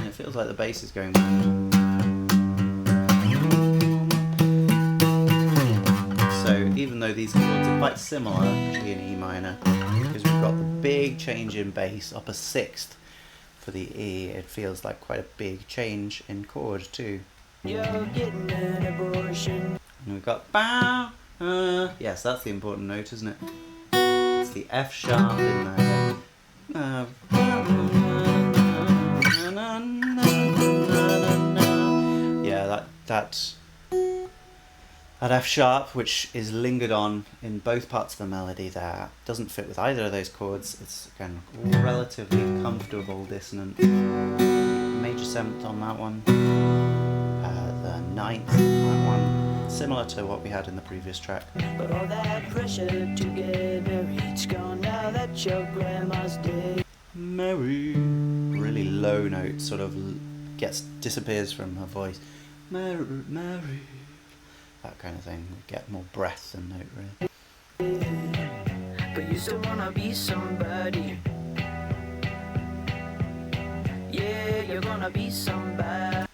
it feels like the bass is going. So even though these chords are quite similar, G and E minor, because we've got the big change in bass, up a sixth for the E, it feels like quite a big change in chord too. You're getting an abortion. And we've got bow. Yes, that's the important note, isn't it? It's the F sharp in there. Yeah, that F sharp, which is lingered on in both parts of the melody there, doesn't fit with either of those chords. It's again relatively comfortable dissonant. Major 7th on that one. The 9th on that one. Similar to what we had in the previous track. But all that pressure to get married's gone now that your grandma's dead. Mary. Really low note, sort of disappears from her voice. Maru. That kind of thing. We get more breath than note, really. But you still wanna be somebody. Yeah, you're gonna be somebody.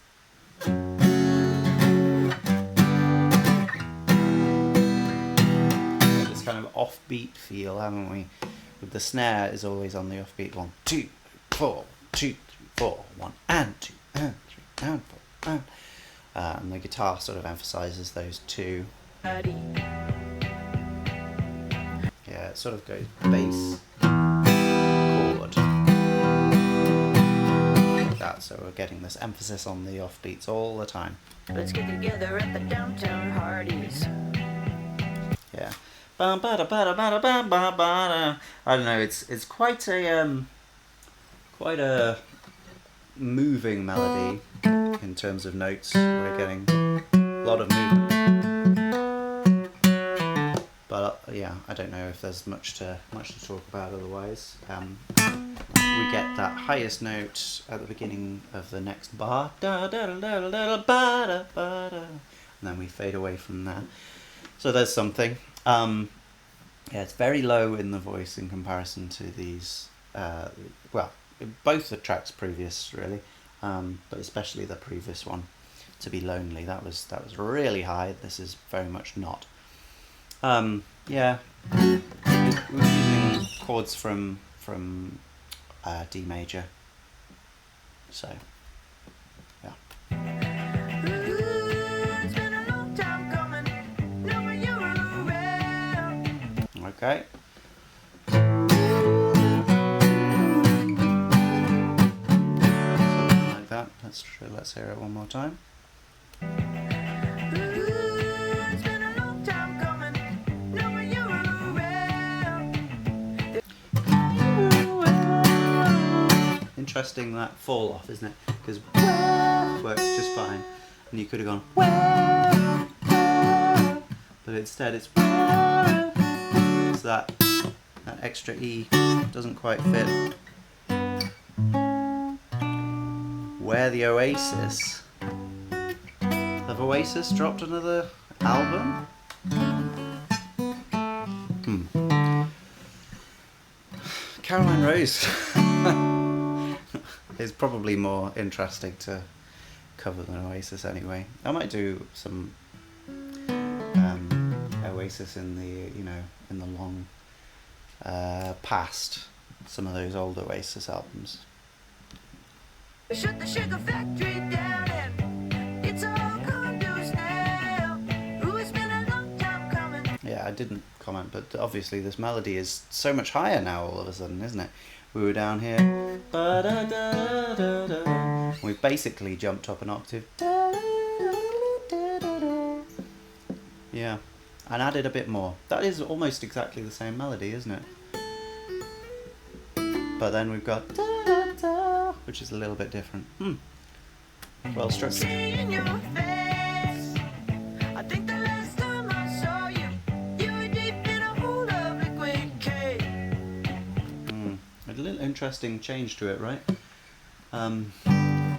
This kind of offbeat feel, haven't we? With the snare is always on the offbeat. 1, 2, 4, 2, 3, 4. 1 and 2 and 3 and 4 and. And the guitar sort of emphasises those two. Yeah, it sort of goes bass, chord, like that. So we're getting this emphasis on the offbeats all the time. Let's get together at the downtown Hardee's. Yeah. I don't know. It's quite a moving melody in terms of notes. We're getting a lot of movement. But yeah, I don't know if there's much to talk about otherwise. We get that highest note at the beginning of the next bar, and then we fade away from that. So there's something. Yeah, it's very low in the voice in comparison to these. Well, both the tracks previous really, but especially the previous one, To Be Lonely. That was really high. This is very much not. Yeah, we're using chords from D major. So, yeah. It's been a long time coming, knowing you were around. Okay. Something like that. Let's hear it one more time. It's been a long time coming, knowing you were around. Interesting that fall off, isn't it? Because works just fine, and you could have gone, but instead it's that extra E doesn't quite fit. Where the Oasis? Have Oasis dropped another album? Caroline Rose is probably more interesting to cover than Oasis anyway. I might do some Oasis in the in the long past, some of those old Oasis albums. Shut the sugar factory down and it's all condos now. Ooh, it's been a long time coming. Yeah, I didn't comment, but obviously this melody is so much higher now all of a sudden, isn't it? We were down here, we basically jumped up an octave. Yeah, and added a bit more. That is almost exactly the same melody, isn't it? But then we've got, which is a little bit different. Well structured. See in your face. I think the last time I saw you, you were deep in a pool of liquid K. A little interesting change to it, right?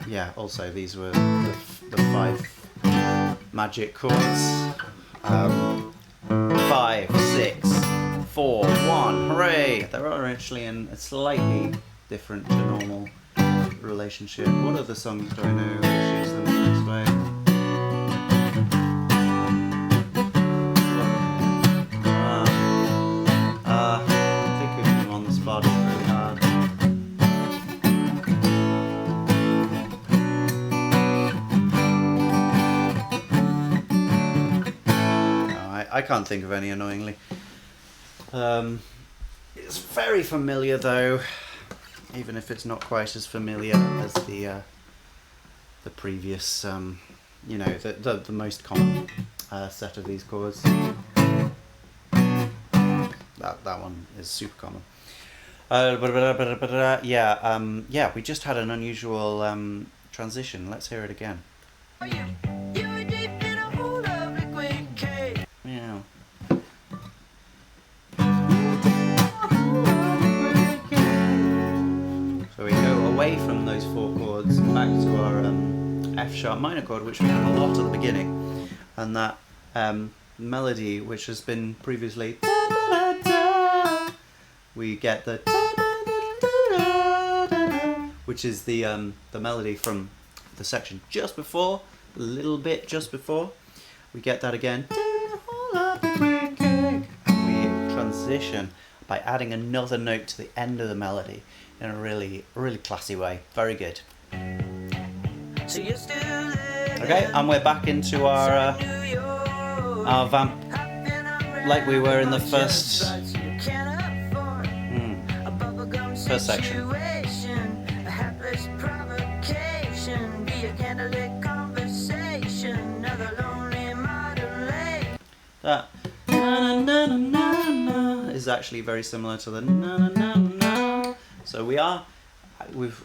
Yeah, also these were the 5 magic chords. 5, 6, 4, 1, hooray! They're actually in a slightly different to normal relationship. What other songs do I know which use them this way? Thinking of them on the spot is really hard. No, I can't think of any, annoyingly. It's very familiar though, even if it's not quite as familiar as the previous, the most common set of these chords. That one is super common. Yeah, we just had an unusual transition. Let's hear it again. You were deep in a pool of liquid K. Yeah. So we go away from those 4 chords back to our F sharp minor chord, which we have a lot at the beginning, and that melody, which has been previously, we get the, which is the melody from the section just before, a little bit just before. We get that again, and we transition by adding another note to the end of the melody in a really, really classy way. Very good. Okay, and we're back into our vamp like we were in the first section. That is actually very similar to the na na na na. So we've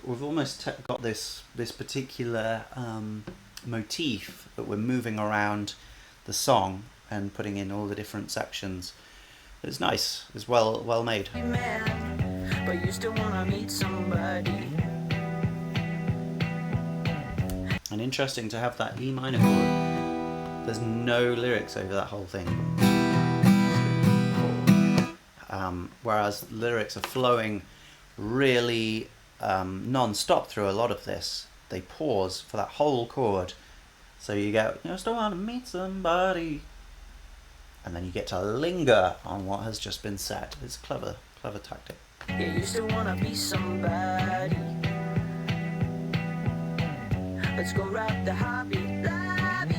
almost got this particular motif that we're moving around the song and putting in all the different sections. It's nice. It's well made. But you still wanna meet somebody. And interesting to have that E minor chord. There's no lyrics over that whole thing. Whereas lyrics are flowing really non-stop through a lot of this. They pause for that whole chord. So you get, you still want to meet somebody. And then you get to linger on what has just been said. It's a clever tactic. Yeah, you still want to be somebody. Let's go rock the hobby lobby.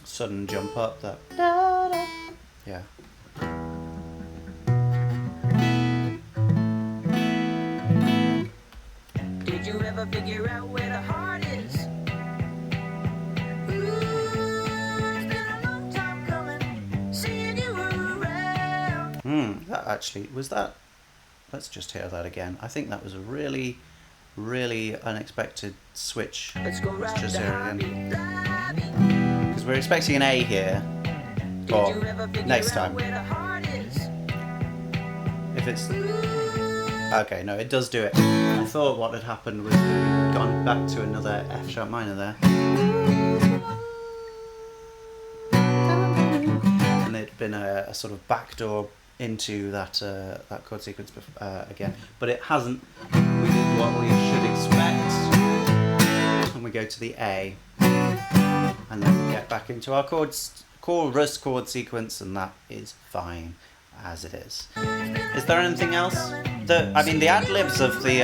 Sudden jump up that. Yeah. Did you ever figure out where the heart is? Ooh, it's been a long time coming, seeing you around. That actually was that. Let's just hear that again. I think that was a really, really unexpected switch. Let's just hear it again. Because we're expecting an A here. Or next time. If it's okay, no, it does do it. I thought what had happened was we'd gone back to another F sharp minor there, and it'd been a sort of backdoor into that chord sequence again, but it hasn't. We did what we should expect, and we go to the A, and then we get back into our chorus chord sequence, and that is fine as it is. Is there anything else? I mean, the ad-libs of the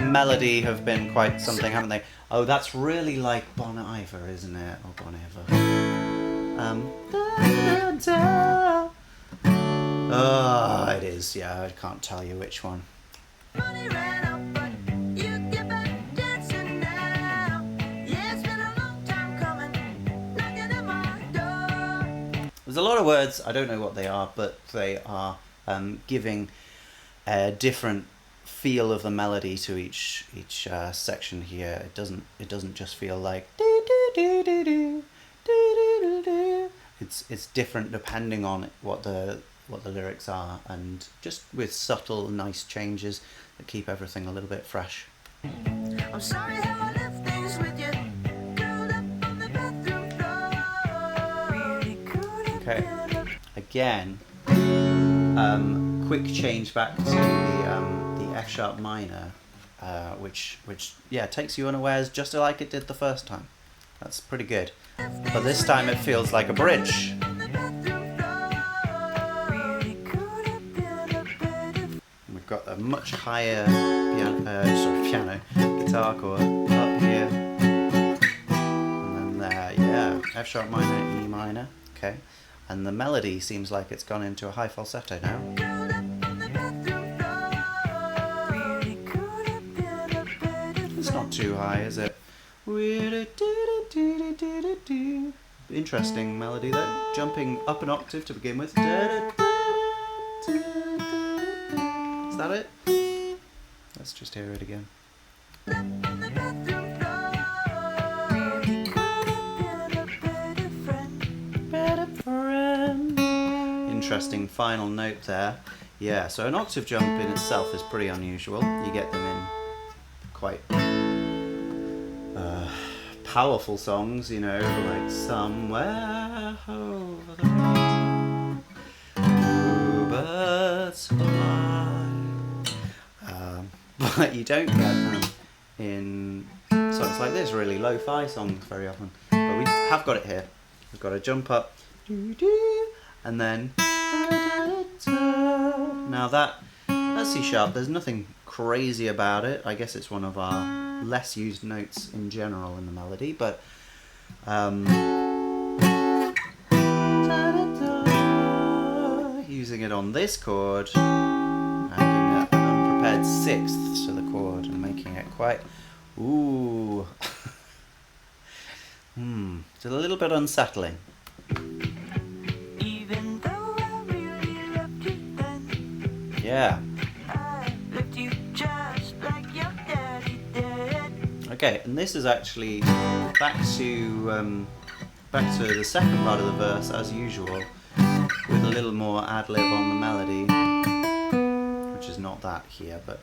melody have been quite something, haven't they? Oh, that's really like Bon Iver, isn't it? Or Bon Iver. Oh, it is. Yeah, I can't tell you which one. There's a lot of words, I don't know what they are, but they are giving a different feel of the melody to each section here. It doesn't just feel like do do do do do do do do. It's different depending on what the lyrics are, and just with subtle, nice changes that keep everything a little bit fresh. I'm sorry how I left things with you. Okay, again, quick change back to the F sharp minor, which yeah, takes you unawares just like it did the first time. That's pretty good, but this time it feels like a bridge. We've got a much higher piano guitar chord up here, and then there, yeah, F sharp minor, E minor, okay. And the melody seems like it's gone into a high falsetto now. It's not too high, is it? Interesting melody though, jumping up an octave to begin with. Is that it? Let's just hear it again. Interesting final note there. Yeah, so an octave jump in itself is pretty unusual. You get them in quite powerful songs, you know, like Somewhere Over the Rainbow, Bluebirds Fly. But you don't get them in songs like this, really lo-fi songs very often. But we have got it here. We've got to jump up, and then now that's C sharp. There's nothing crazy about it. I guess it's one of our less used notes in general in the melody, but using it on this chord, adding an unprepared sixth to the chord and making it quite ooh. It's a little bit unsettling. Even though I really loved you then, Yeah. I left you just like your daddy did. Okay, and this is actually back to the second part of the verse as usual, with a little more ad lib on the melody, which is not that here, but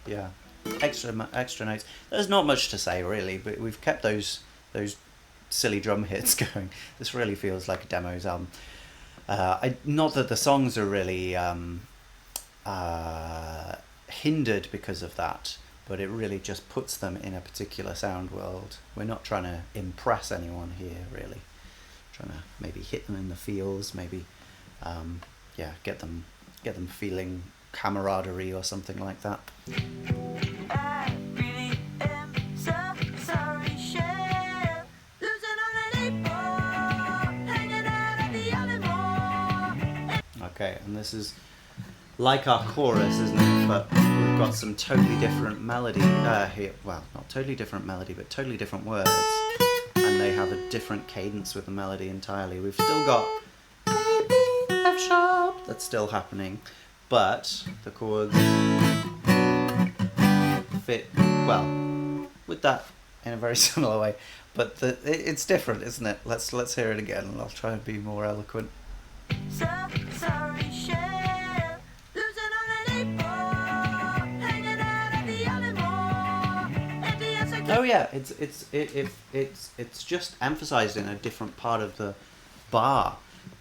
yeah, extra notes. There's not much to say really, but we've kept those silly drum hits going. This really feels like a demos album. Not that the songs are really hindered because of that, but it really just puts them in a particular sound world. We're not trying to impress anyone here, really. Trying to maybe hit them in the feels, maybe get them feeling camaraderie or something like that. I really am so sorry, Shiv. Losing on an 8-ball, hanging out at the Alamo. Okay, and this is like our chorus, isn't it? But we've got some totally different melody here. Well, not totally different melody, but totally different words. And they have a different cadence with the melody entirely. We've still got A, B, F sharp, that's still happening. But the chords fit well with that in a very similar way. But it's different, isn't it? Let's hear it again, and I'll try and be more eloquent. So sorry, Shiv. Losing on an 8-ball, hanging out at the Alamo. At the answer. Oh yeah, it's just emphasized in a different part of the bar.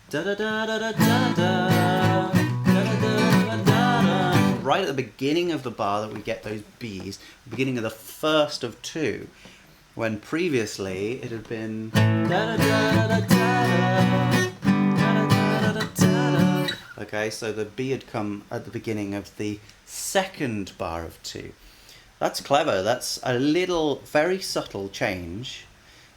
Da da da da da da da. Right at the beginning of the bar that we get those B's, the beginning of the first of two, when previously it had been da da da da da da. Okay, so the B had come at the beginning of the second bar of two. That's clever. That's a little, very subtle change.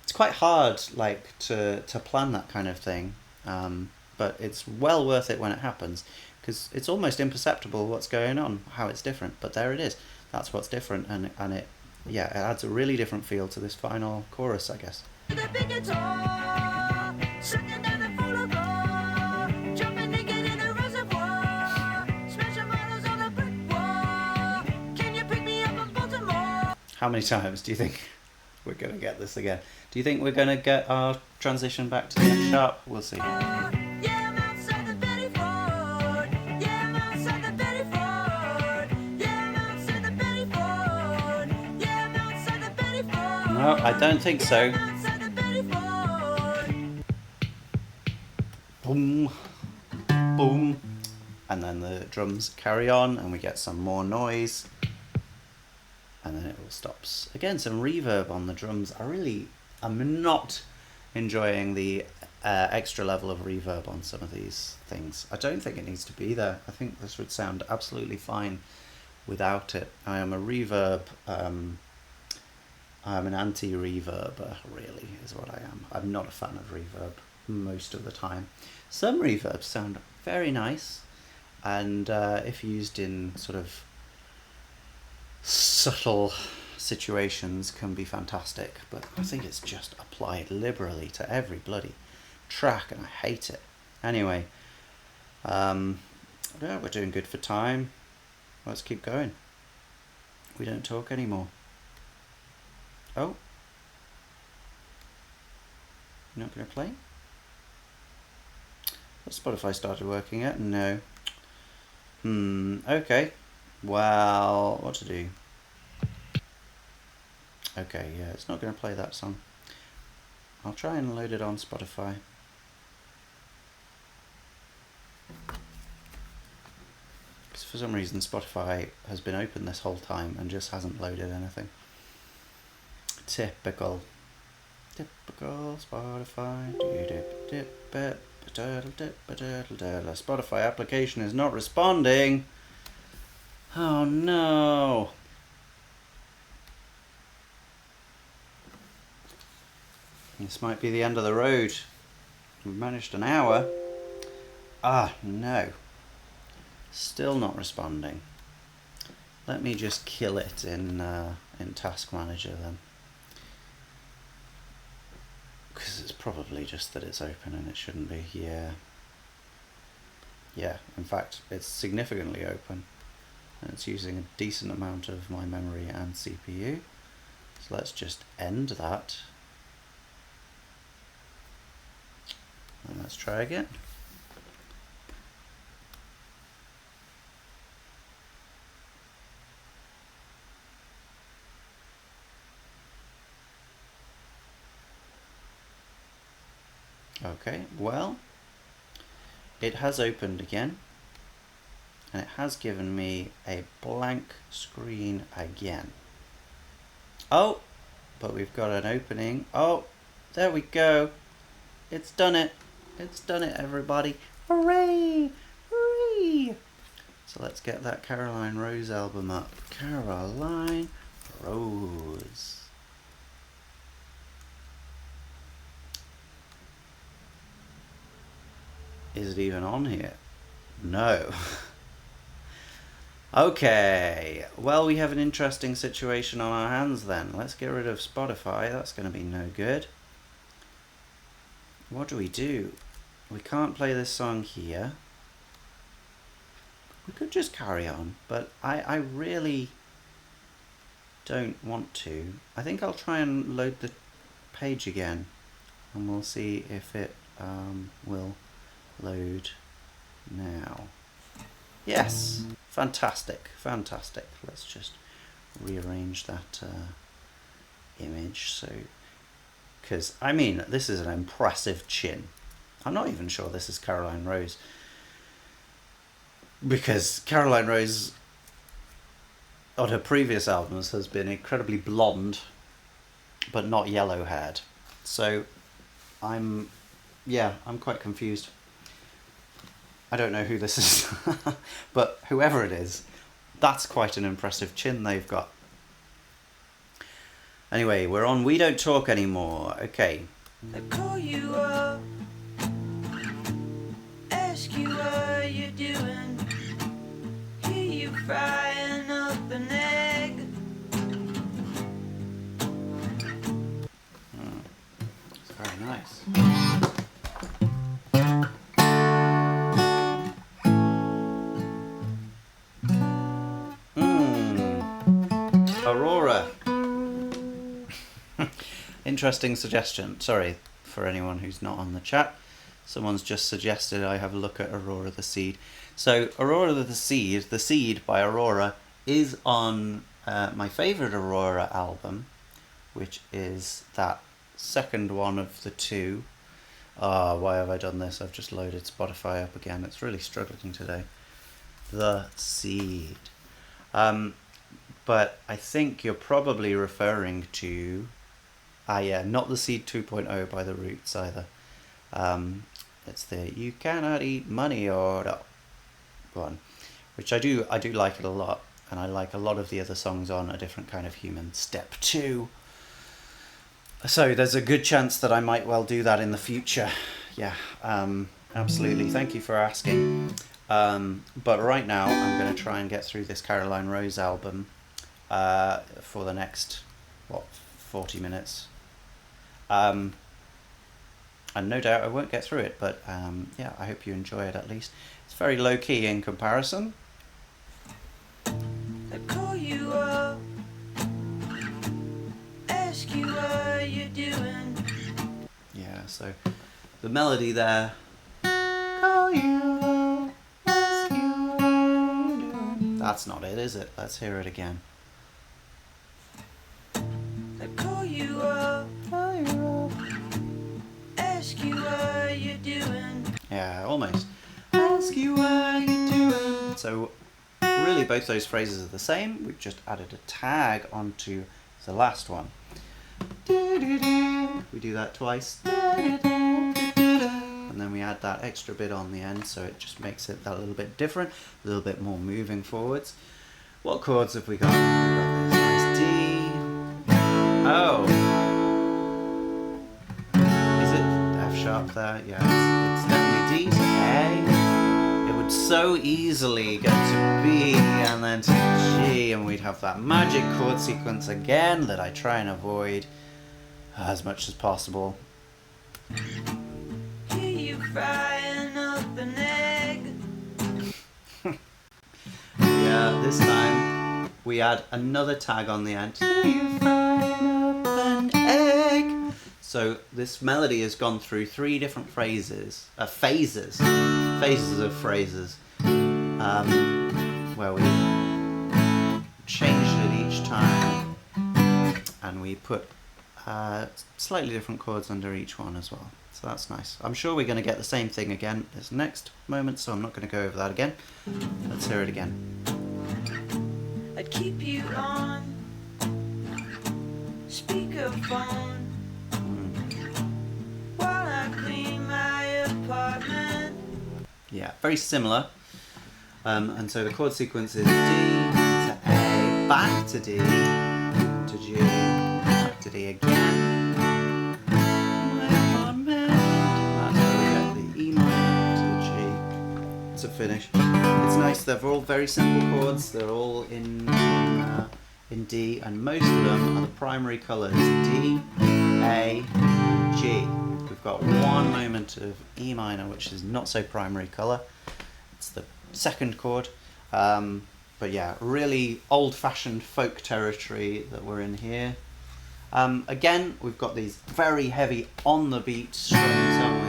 It's quite hard, like, to plan that kind of thing, but it's well worth it when it happens, because it's almost imperceptible what's going on, how it's different. But there it is. That's what's different, and it adds a really different feel to this final chorus, I guess. The big guitar, singing down the boulevard, jumping naked in the reservoir, smashing models on the brick wall. Can you pick me up in Baltimore? How many times do you think we're going to get this again? Do you think we're going to get our transition back to the F sharp? We'll see. Yeah, I'm outside the Betty Ford. Yeah, I'm outside the Betty Ford. Yeah, I'm outside the Betty Ford. Yeah, I'm outside the Betty Ford. No, I don't think so. Outside the Betty Ford. Boom, boom, and then the drums carry on, and we get some more noise, and then it all stops. Again, some reverb on the drums. I'm not enjoying the extra level of reverb on some of these things. I don't think it needs to be there. I think this would sound absolutely fine without it. I am a reverb, I'm an anti-reverber, really, is what I am. I'm not a fan of reverb most of the time. Some reverbs sound very nice, and if used in sort of subtle situations can be fantastic, but I think it's just applied liberally to every bloody track, and I hate it. Anyway, yeah, we're doing good for time. Let's keep going. We don't talk anymore. Oh, you're not going to play? Has Spotify started working yet? No. Okay. Well, what to do? Okay, yeah, it's not going to play that song. I'll try and load it on Spotify. Because for some reason Spotify has been open this whole time and just hasn't loaded anything. Typical Spotify. Spotify application is not responding. Oh no. This might be the end of the road. We've managed an hour. Ah, no. Still not responding. Let me just kill it in Task Manager then. Because it's probably just that it's open and it shouldn't be. Yeah. Yeah, in fact, it's significantly open. And it's using a decent amount of my memory and CPU. So let's just end that. And let's try again. Okay, well, it has opened again, and it has given me a blank screen again. Oh, but we've got an opening. Oh, there we go. It's done it. It's done it, everybody. Hooray! Hooray! So let's get that Caroline Rose album up. Caroline Rose. Is it even on here? No. Okay, well, we have an interesting situation on our hands then. Let's get rid of Spotify. That's going to be no good. What do? We can't play this song here. We could just carry on, but I really don't want to. I think I'll try and load the page again, and we'll see if it will load now. Yes, fantastic, fantastic. Let's just rearrange that image. So, because I mean, this is an impressive chin. I'm not even sure this is Caroline Rose, because Caroline Rose on her previous albums has been incredibly blonde but not yellow haired. So I'm quite confused. I don't know who this is, but whoever it is, that's quite an impressive chin they've got. Anyway, we're on We Don't Talk Anymore. Okay. I call you up, ask you what you're doing, hear you frying up an egg. It's very nice. Aurora. Interesting suggestion. Sorry for anyone who's not on the chat. Someone's just suggested I have a look at Aurora the Seed. So Aurora the Seed by Aurora, is on my favourite Aurora album, which is that second one of the two. Why have I done this? I've just loaded Spotify up again. It's really struggling today. The Seed. But I think you're probably referring to... not the Seed 2.0 by the Roots either. It's the You Cannot Eat Money or No one, which I do like it a lot, and I like a lot of the other songs on A Different Kind of Human, Step 2. So there's a good chance that I might well do that in the future. Yeah, absolutely. Thank you for asking. But right now I'm going to try and get through this Caroline Rose album for the next 40 minutes. And no doubt I won't get through it, but yeah, I hope you enjoy it at least. It's very low key in comparison. I call you up, ask you what you're doing. Yeah, so the melody there. Call you up, ask you what you're doing. That's not it, is it? Let's hear it again. I call you up, ask you what you're doing. Yeah, almost. Ask you what you're doing. So really both those phrases are the same. We've just added a tag onto the last one. We do that twice. And then we add that extra bit on the end, so it just makes it that little bit different, a little bit more moving forwards. What chords have we got? We've got this nice D. Oh. Is it F sharp there? Yeah, it's definitely D to A. It would so easily go to B and then to G, and we'd have that magic chord sequence again that I try and avoid as much as possible. Hear you frying up an egg. Yeah, this time we add another tag on the end. Hear you frying up an egg. So this melody has gone through 3 different phases of phrases, where we changed it each time, and we put slightly different chords under each one as well. So that's nice. I'm sure we're going to get the same thing again this next moment, so I'm not going to go over that again. Let's hear it again. I'd keep you on speakerphone while I clean my apartment. Yeah, very similar. And so the chord sequence is D to A, back to D, to G, back to D again. That's where we get the E minor to the G to finish. It's nice, they're all very simple chords, they're all in D, and most of them are the primary colours, D, A, and G. We've got one moment of E minor, which is not so primary colour. It's the second chord. But yeah, really old-fashioned folk territory that we're in here. Again, we've got these very heavy on-the-beat strings, haven't we?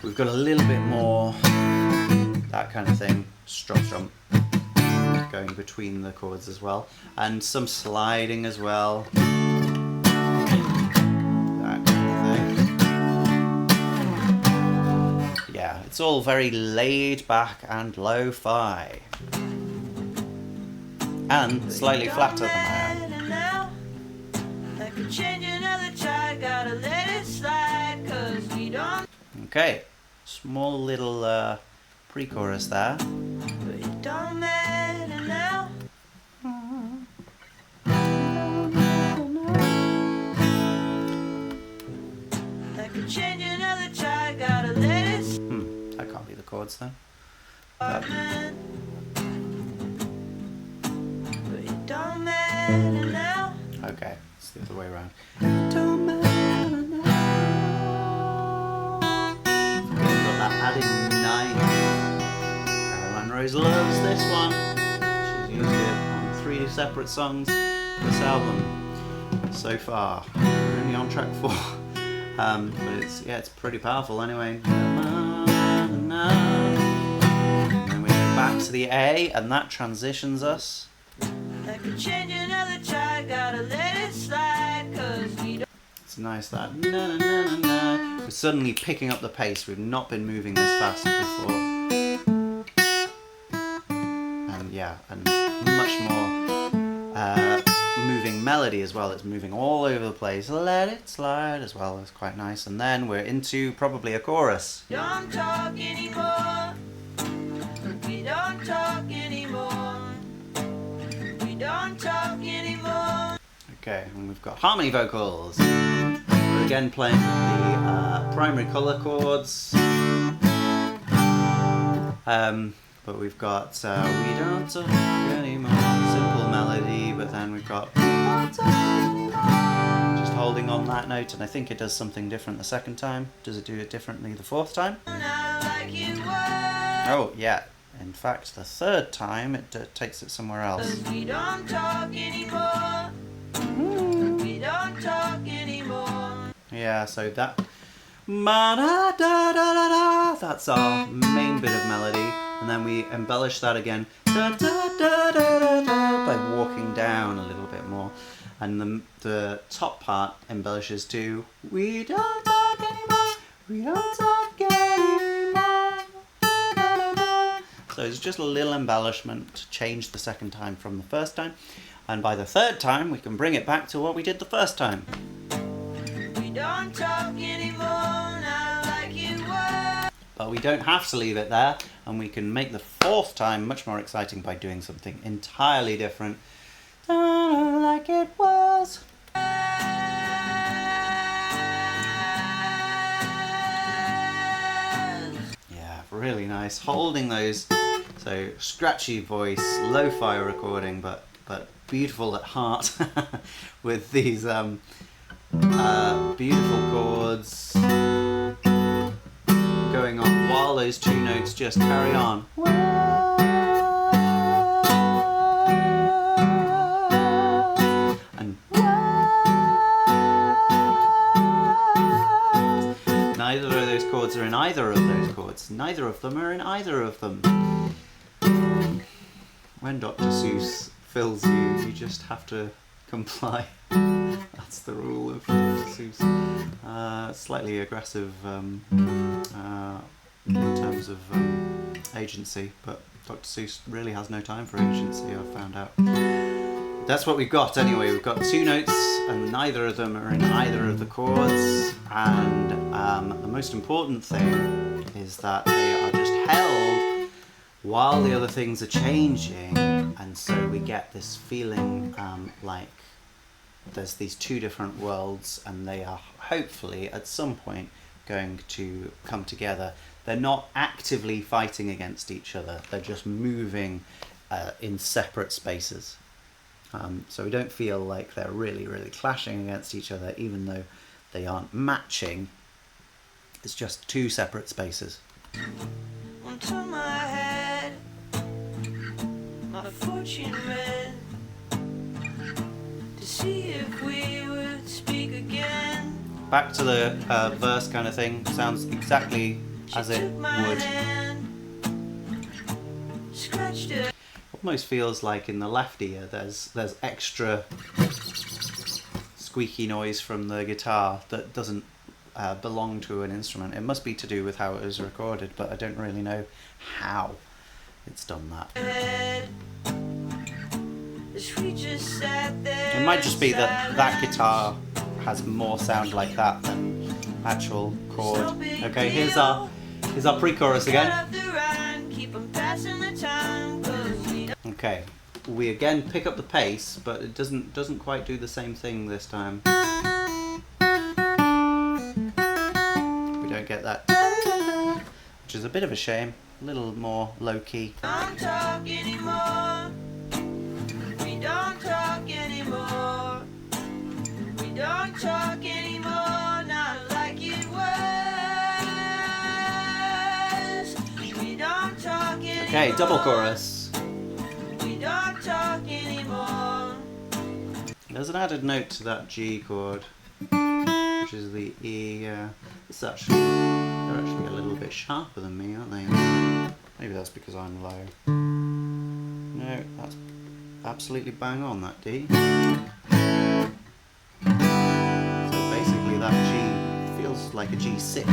We've got a little bit more, that kind of thing, strum, going between the chords as well. And some sliding as well. That kind of thing. Yeah, it's all very laid back and lo-fi. And slightly flatter than I am. Okay, small little pre-chorus there. But it don't matter now. I could change another try, gotta let it. That can't be the chords then. But it don't matter now. Okay, it's the other way around. Don't matter now. We've got that added 9. Caroline Rose loves this one. She's used it on 3 separate songs this album so far. We're only on track 4. But it's pretty powerful anyway. And then we go back to the A, and that transitions us. I could change another try, gotta let it slide, 'cause we don't. It's nice that na na na na na. We're suddenly picking up the pace. We've not been moving this fast before. And yeah, and much more moving melody as well. It's moving all over the place. Let it slide as well. It's quite nice. And then we're into probably a chorus. Don't talk anymore. We don't talk anymore. We don't talk anymore. Okay, and we've got harmony vocals. We're again playing the primary colour chords. But we've got we don't talk anymore. Simple melody, but then we've got just holding on that note, and I think it does something different the second time. Does it do it differently the 4th time? Oh yeah. In fact, the 3rd time it takes it somewhere else. We don't talk anymore. We don't talk anymore. Yeah, so that ma-da-da-da-da-da, that's our main bit of melody. And then we embellish that again by walking down a little bit more. And the top part embellishes to we don't talk anymore, we don't talk anymore. So it's just a little embellishment to change the second time from the first time. And by the third time, we can bring it back to what we did the first time. We don't talk anymore, not like it was. But we don't have to leave it there, and we can make the fourth time much more exciting by doing something entirely different. Like it was. Yeah, really nice. Holding those, so scratchy voice, lo-fi recording, but beautiful at heart with these beautiful chords going on while those two notes just carry on. And neither of those chords are in either of those chords. Neither of them are in either of them. When Dr. Seuss fills you, you just have to comply. That's the rule of Dr. Seuss. Slightly aggressive in terms of agency, but Dr. Seuss really has no time for agency, I've found out. That's what we've got anyway. We've got two notes and neither of them are in either of the chords, and the most important thing is that they are just held while the other things are changing, and so we get this feeling like there's these two different worlds and they are hopefully at some point going to come together. They're not actively fighting against each other, they're just moving in separate spaces. So we don't feel like they're really clashing against each other, even though they aren't matching. It's just two separate spaces. Onto my head, my fortune read, to see if we would speak again. Back to the verse kind of thing. Sounds exactly as it would. Scratched it. Almost feels like in the left ear there's extra squeaky noise from the guitar that doesn't belong to an instrument. It must be to do with how it was recorded, but I don't really know how it's done that. It might just be that guitar has more sound like that than actual chord. Okay, here's our pre-chorus again. Okay, we again pick up the pace, but it doesn't quite do the same thing this time. We don't get that, which is a bit of a shame. A little more low-key. Don't talk anymore. We don't talk anymore. We don't talk anymore, not like it was. We don't talk anymore. Okay, double chorus. We don't talk anymore. There's an added note to that G chord, which is the E. They're actually a little bit sharper than me, aren't they? Maybe that's because I'm low. No, that's absolutely bang on, that D. So basically that G feels like a G6. A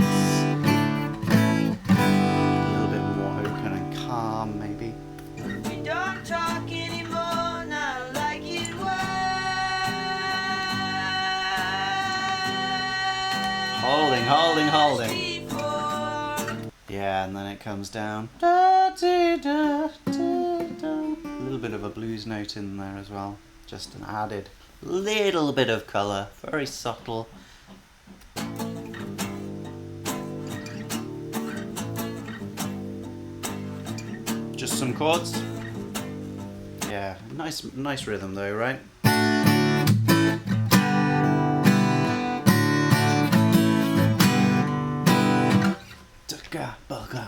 little bit more open and calm, maybe. We don't talk anymore, not like it was. Holding. Yeah, and then it comes down. A little bit of a blues note in there as well. Just an added little bit of colour, very subtle. Just some chords. Yeah, nice rhythm though, right? Bugger.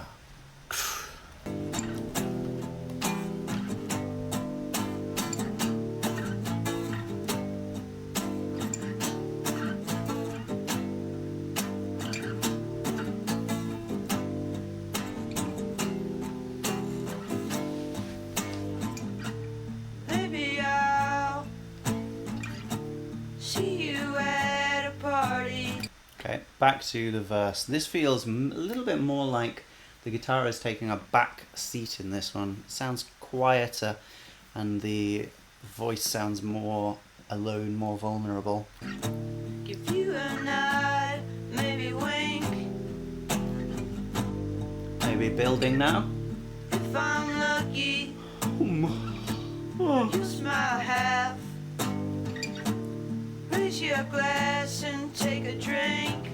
Okay, back to the verse. This feels a little bit more like the guitar is taking a back seat in this one. It sounds quieter and the voice sounds more alone, more vulnerable. Give you a nod, maybe wink. Maybe building now. If I'm lucky, Oh. you smile half. Raise your glass and take a drink.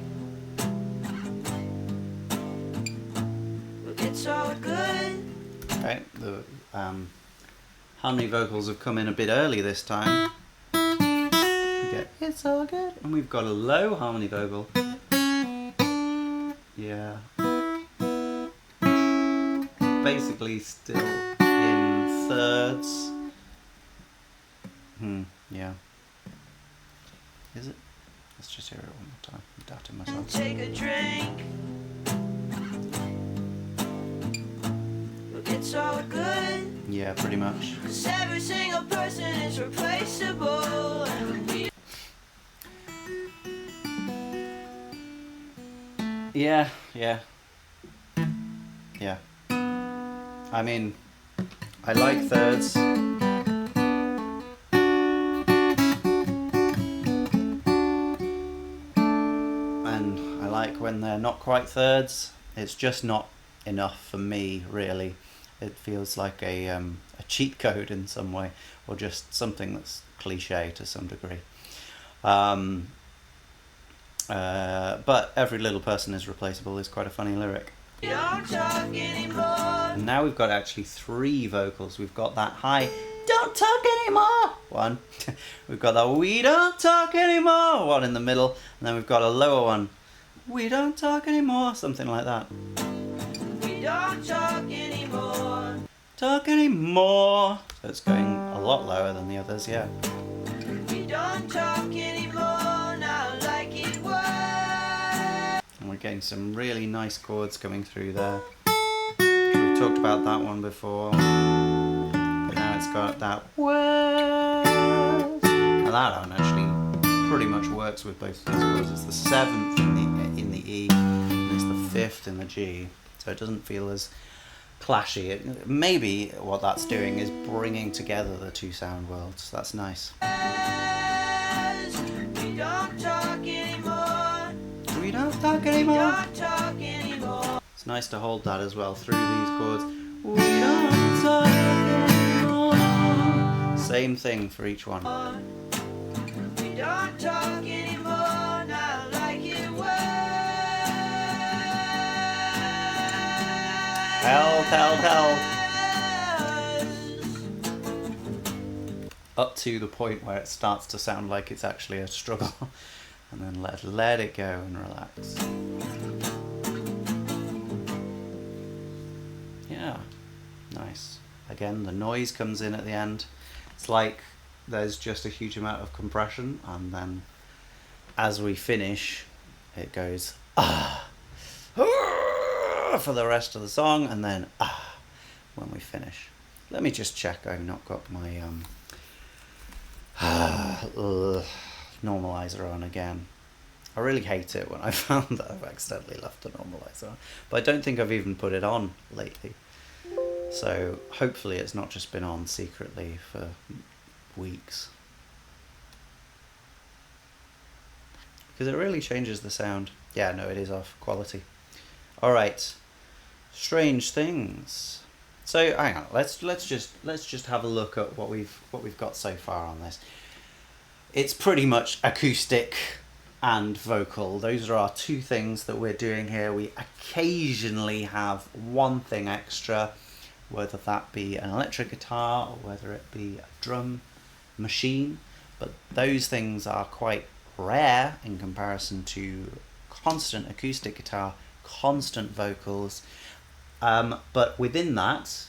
Look, it's all good. Okay, the harmony vocals have come in a bit early this time. We get it's all good, and we've got a low harmony vocal. Yeah. Basically still in thirds. Yeah. Is it? Let's just hear it one more time. I'm doubting myself. Take a drink. Look, it's all good. Yeah, pretty much. 'Cause every single person is replaceable. And we Yeah. I mean, I like thirds. And I like when they're not quite thirds. It's just not enough for me, really. It feels like a cheat code in some way, or just something that's cliche to some degree. But every little person is replaceable is quite a funny lyric. don't talk anymore. And now we've got actually 3 vocals. We've got that high, don't talk anymore, one. We've got that we don't talk anymore, one in the middle. And then we've got a lower one, we don't talk anymore, something like that. We don't talk anymore. Talk anymore. So it's going a lot lower than the others, yeah. We don't talk anymore, not like it was. And we're getting some really nice chords coming through there. We've talked about that one before. But now it's got that was. Now that one actually pretty much works with both of these chords. It's the 7th in the E, and it's the 5th in the G. So it doesn't feel as clashy. Maybe what that's doing is bringing together the 2 sound worlds. That's nice. We don't talk anymore. We don't talk anymore. Don't talk anymore. It's nice to hold that as well through these chords. We don't talk anymore. Same thing for each one. We don't talk anymore, not like it was. Help. Up to the point where it starts to sound like it's actually a struggle. And then let it go and relax. Yeah, nice. Again, the noise comes in at the end. It's like there's just a huge amount of compression, and then as we finish, it goes for the rest of the song, and then when we finish. Let me just check I've not got my normalizer on again. I really hate it when I found that I've accidentally left the normalizer on, but I don't think I've even put it on lately. So hopefully it's not just been on secretly for weeks. Because it really changes the sound. Yeah, no, it is off. Quality. Alright. Strange things. So hang on, let's just have a look at what we've got so far on this. It's pretty much acoustic and vocal. Those are our 2 things that we're doing here. We occasionally have one thing extra, whether that be an electric guitar or whether it be a drum machine, but those things are quite rare in comparison to constant acoustic guitar, constant vocals. But within that,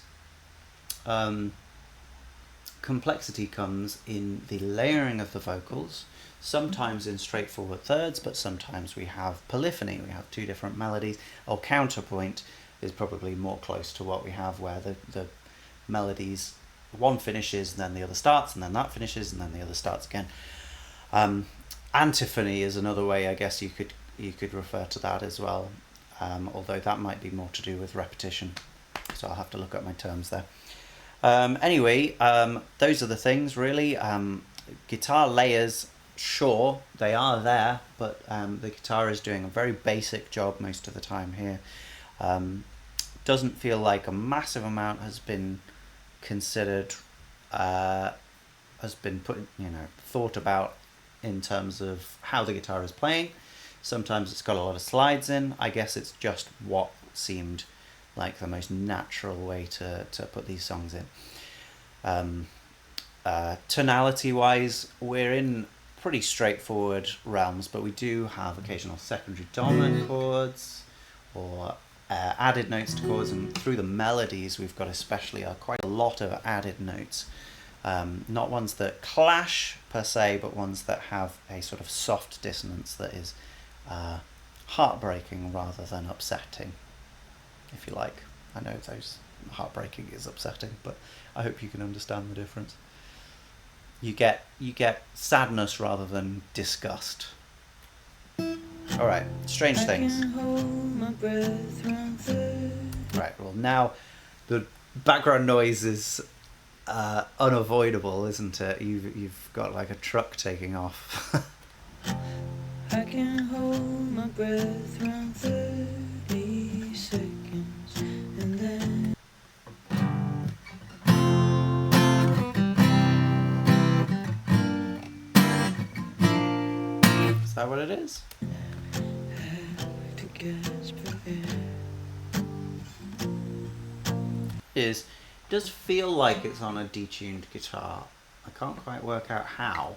complexity comes in the layering of the vocals, sometimes in straightforward thirds, but sometimes we have polyphony, we have 2 different melodies, or counterpoint is probably more close to what we have, where the melodies, one finishes and then the other starts, and then that finishes and then the other starts again. Antiphony is another way I guess you could you could refer to that as well, although that might be more to do with repetition, so I'll have to look at my terms there. Anyway, those are the things really. Guitar layers, sure, they are there, but the guitar is doing a very basic job most of the time here. Doesn't feel like a massive amount has been considered, has been put, thought about in terms of how the guitar is playing. Sometimes it's got a lot of slides in. I guess it's just what seemed like the most natural way to put these songs in. Tonality wise, we're in pretty straightforward realms, but we do have occasional secondary dominant chords or added notes to chords, and through the melodies we've got especially quite a lot of added notes. Not ones that clash per se, but ones that have a sort of soft dissonance that is heartbreaking rather than upsetting, if you like. I know those heartbreaking is upsetting, but I hope you can understand the difference. You get sadness rather than disgust. All right, strange things. Right, well now the background noise is unavoidable, isn't it? You've got like a truck taking off. I can hold my breath around 30 seconds and then Is that what it is? have to gasp for air. It does feel like it's on a detuned guitar. I can't quite work out how.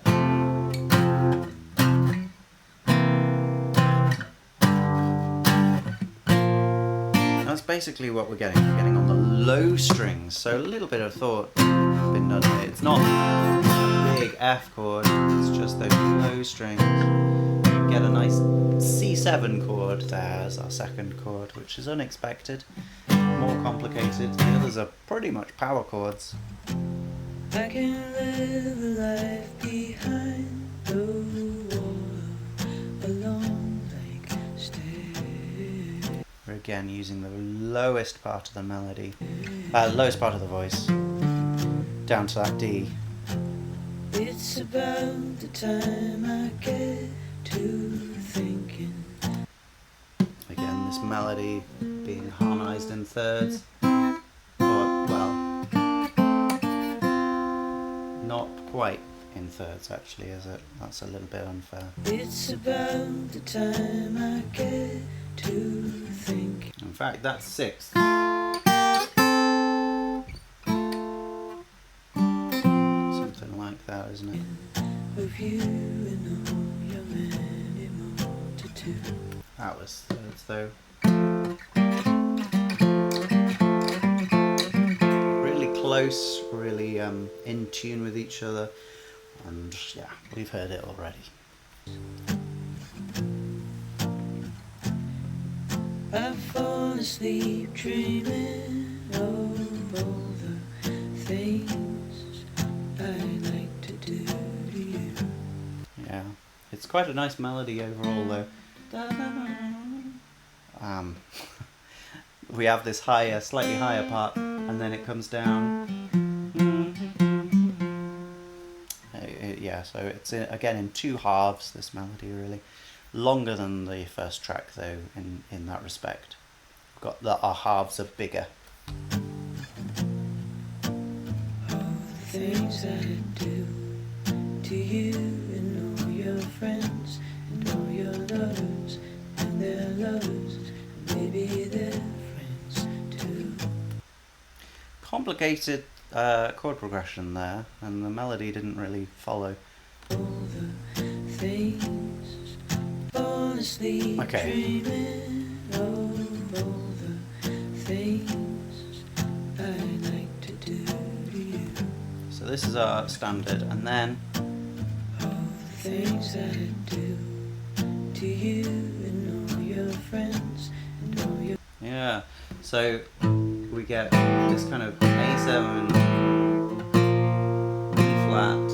That's basically what we're getting. We're getting on the low strings, so a little bit of thought been done here. It's not a big F chord, it's just those low strings. Get a nice C7 chord there as our second chord, which is unexpected, more complicated. The others are pretty much power chords. I can live a life behind the wall, a long blank stare. We're again using the lowest part of the melody, lowest part of the voice, down to that D. It's about the time I get to thinking. Again, this melody being harmonized in thirds, or, well, not quite in thirds actually, is it? That's a little bit unfair. It's about the time I get to thinking. In fact, that's sixth. Something like that, isn't it? Of you and all your many multitude. That was thirds though. Really close, really in tune with each other, and yeah, we've heard it already. I fall asleep dreaming of all the things I like to do to you. Yeah, it's quite a nice melody overall though. We have this higher, slightly higher part, and then it comes down. Yeah, so it's again in two halves, this melody really. Longer than the first track though, in that respect. We've got our halves are bigger. All the things I do to you and all your friends and all your lovers and their lovers and maybe their friends too. Complicated chord progression there, and the melody didn't really follow. All the things, fall asleep Okay. dreaming of all the things I like to do to you. So this is our standard, and then All the things I do to you and all your friends and all your yeah, so we get this kind of A7, B flat,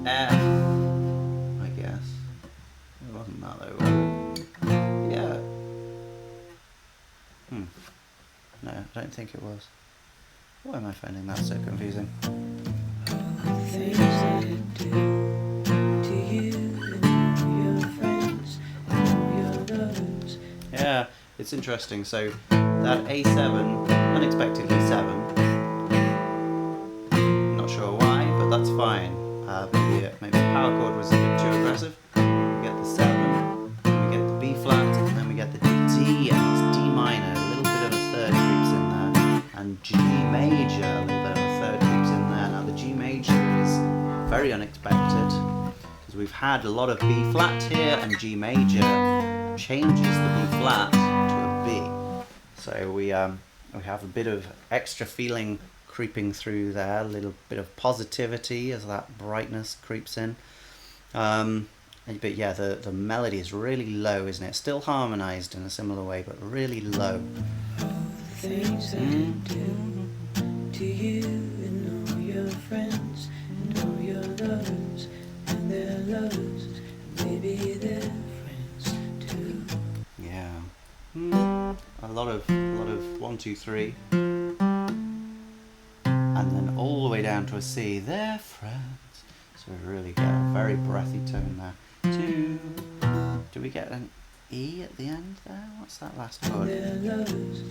F, I guess, think it was. Why am I finding that so confusing? Things I do to you and your friends and your lovers. Yeah, it's interesting. So that A7, unexpectedly 7. Not sure why, but that's fine. Maybe the power chord was a bit too aggressive. We get the 7, then we get the B flat, and then we get the D, and it's D minor, a little bit of a third creeps in there, and G major, a little bit of a third creeps in there. Now the G major is very unexpected, because we've had a lot of B flat here, and G major changes the B flat to a B. So we have a bit of extra feeling creeping through there, a little bit of positivity as that brightness creeps in. But yeah, the melody is really low, isn't it? Still harmonized in a similar way, but really low. Things I do to you and all your friends and all your lovers and their lovers, maybe their friends too. Yeah. A lot of 1, 2, 3. And then all the way down to a C, they're friends. So we really get a very breathy tone there. 2. Do we get an E at the end there? What's that last chord? Their lovers,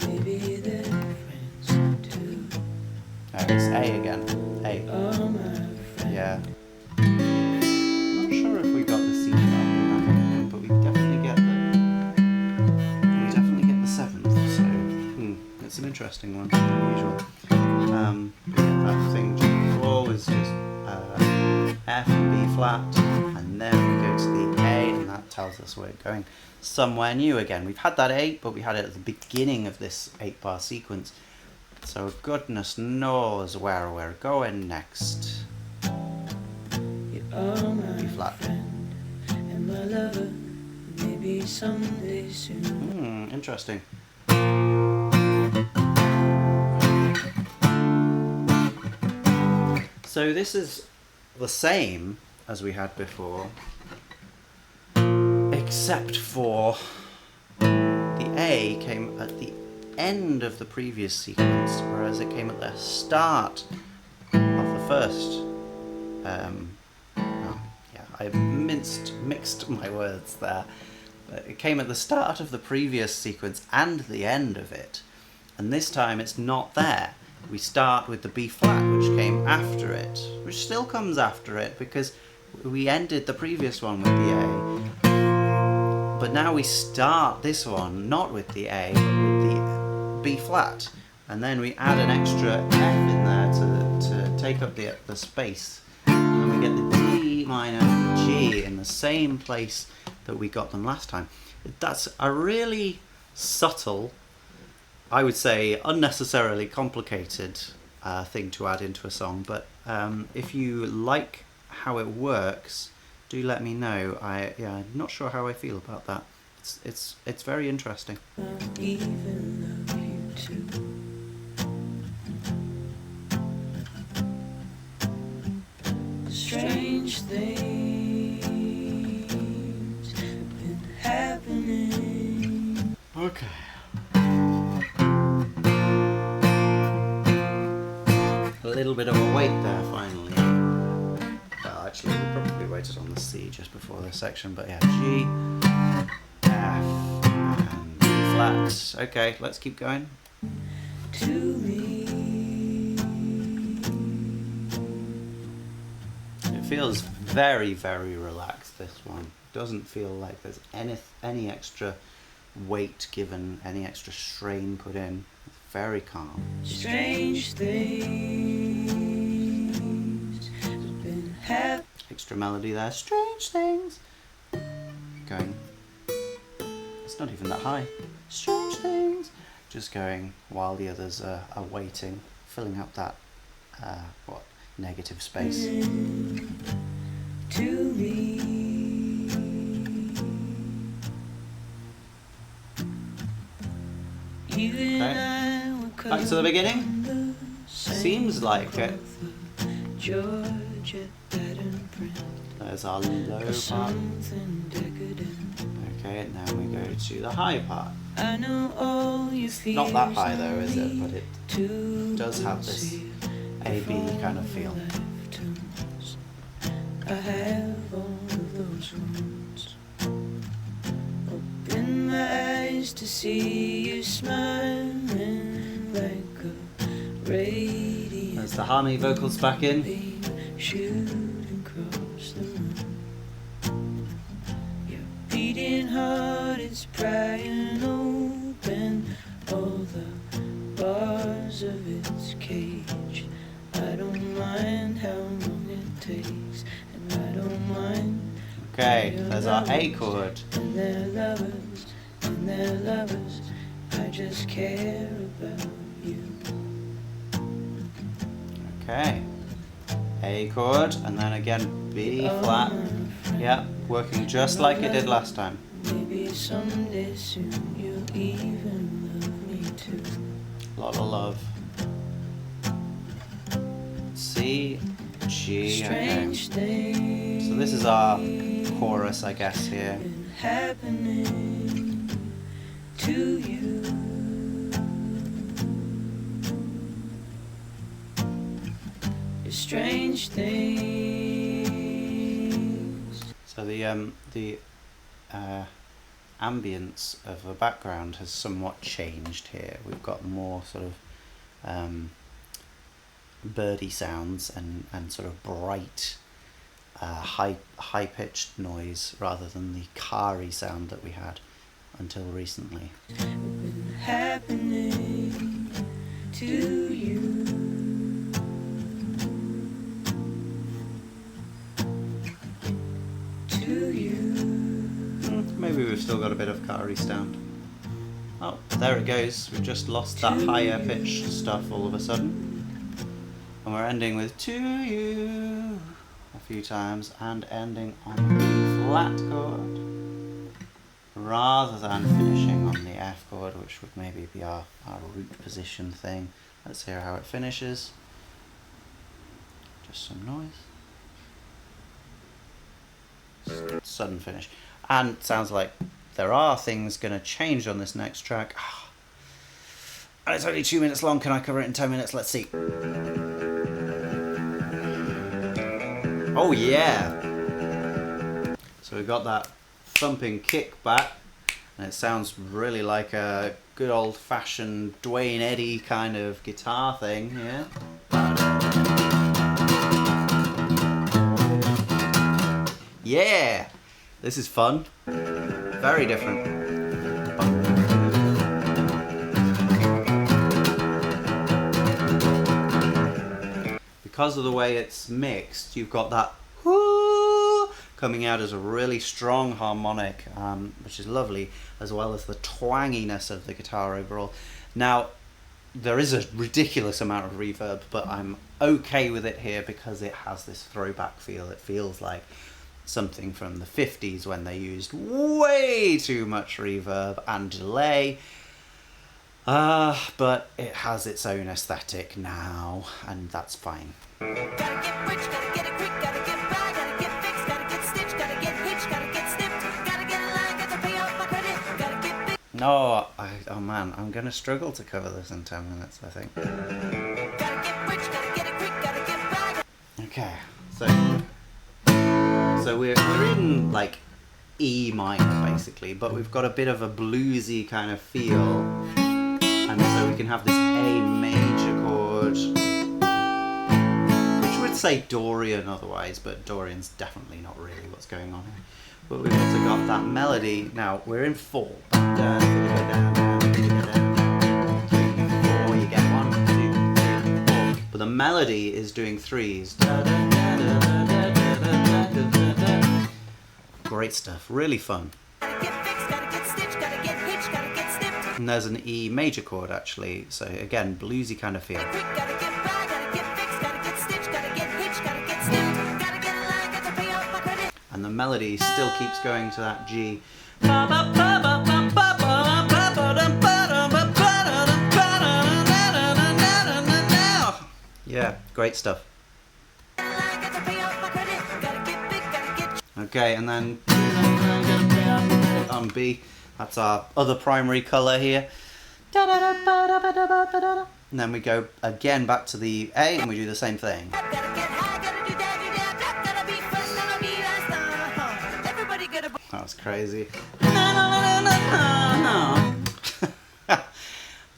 maybe their friends too. Oh, it's A again. A. Oh, my friend. Yeah. Not sure if we got the C sharp in that one, but we definitely get the 7th. So it's an interesting one, unusual. That thing just before was just F and B flat, and then we go to the A, and that tells us we're going somewhere new again. We've had that 8, but we had it at the beginning of this 8-bar sequence. So goodness knows where we're going next. You are my B flat. friend and my lover, maybe someday soon. Interesting. So this is the same as we had before, except for the A came at the end of the previous sequence, whereas it came at the start of the first. I mixed my words there. But it came at the start of the previous sequence and the end of it, and this time it's not there. We start with the B flat, which came after it, which still comes after it because we ended the previous one with the A. But now we start this one not with the A, but with the B flat, and then we add an extra F in there to take up the space, and we get the D minor and the G in the same place that we got them last time. That's a really subtle, I would say unnecessarily complicated thing to add into a song, but if you like how it works, do let me know. I'm not sure how I feel about that. It's very interesting. I even love you too. Strange things have been happening. Okay. A little bit of a wait there finally. Well, actually we probably waited on the C just before this section, but yeah, G, F, and B flat. Okay, let's keep going. To me, It feels very, very relaxed, this one. Doesn't feel like there's any extra weight given, any extra strain put in. It's very calm. strange things have been happening. Extra melody there. Strange things. Going. It's not even that high. Strange things. Just going while the others are waiting, filling up that negative space. To me, you and I were Back to the beginning. the same Seems like it. Georgia pattern print. There's our low part. Something decadent. Okay, and now we go to the high part. I I know all you feel. Not that high though, is it? But it does have this A-B kind of feel. I have all of those wounds. Open my eyes to see you smiling like a radiant. There's the harmony vocals back in. Shooting across the moon. Your beating heart is prying open all the bars of its cage. I don't mind how long it takes, and I don't mind. Okay, there's our A chord. And they're lovers, and they're lovers. I just care about you. Okay, A chord, and then again B flat. Yeah, working just like it did last time. Maybe someday soon you'll even love me too. A lot of love. C, G, okay. So this is our chorus, I guess, here. Happening to you. Strange things. So the ambience of the background has somewhat changed here. We've got more sort of birdie sounds and sort of bright high pitched noise rather than the car-y sound that we had until recently. Been happening to you. Maybe we've still got a bit of car-y sound. Oh, there it goes. We've just lost that higher pitched stuff all of a sudden. And we're ending with to you a few times and ending on the flat chord rather than finishing on the F chord, which would maybe be our root position thing. Let's hear how it finishes. Just some noise. Sudden finish. And it sounds like there are things going to change on this next track. And it's only 2 minutes long. Can I cover it in 10 minutes? Let's see. Oh yeah! So we've got that thumping kick back. And it sounds really like a good old-fashioned Dwayne Eddy kind of guitar thing here. Yeah! This is fun. Very different. Because of the way it's mixed, you've got that whoo coming out as a really strong harmonic, which is lovely, as well as the twanginess of the guitar overall. Now, there is a ridiculous amount of reverb, but I'm okay with it here because it has this throwback feel. It feels like something from the 50s when they used way too much reverb and delay. But it has its own aesthetic now, and that's fine. Gotta get rich, gotta get it quick, gotta get by, gotta get fixed, gotta get stitched, gotta get hitched, gotta get snipped, gotta get a line, gotta pay off my credit, gotta get big. No, oh man, I'm gonna struggle to cover this in 10 minutes, I think. Gotta get rich, gotta get it quick, gotta get by. Okay, so we're in like E minor basically, but we've got a bit of a bluesy kind of feel, and so we can have this A major chord, which would say Dorian otherwise, but Dorian's definitely not really what's going on here. But we've also got that melody. Now we're in 4. 4, you get 1, 2, 3, 4. But the melody is doing 3s. Great stuff, really fun. And there's an E major chord actually, so again, bluesy kind of feel. And the melody still keeps going to that G. Yeah, great stuff. Okay, and then on B, That's our other primary colour here. And then we go again back to the A and we do the same thing. That was crazy.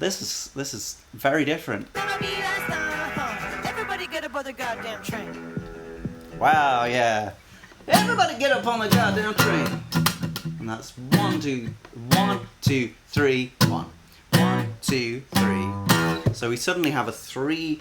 This is very different. Everybody get aboard the goddamn train. Wow, yeah. Everybody get up on the goddamn train. And that's 1, 2, 1, 2, 3, 1. 1, 2, 3. So we suddenly have a 3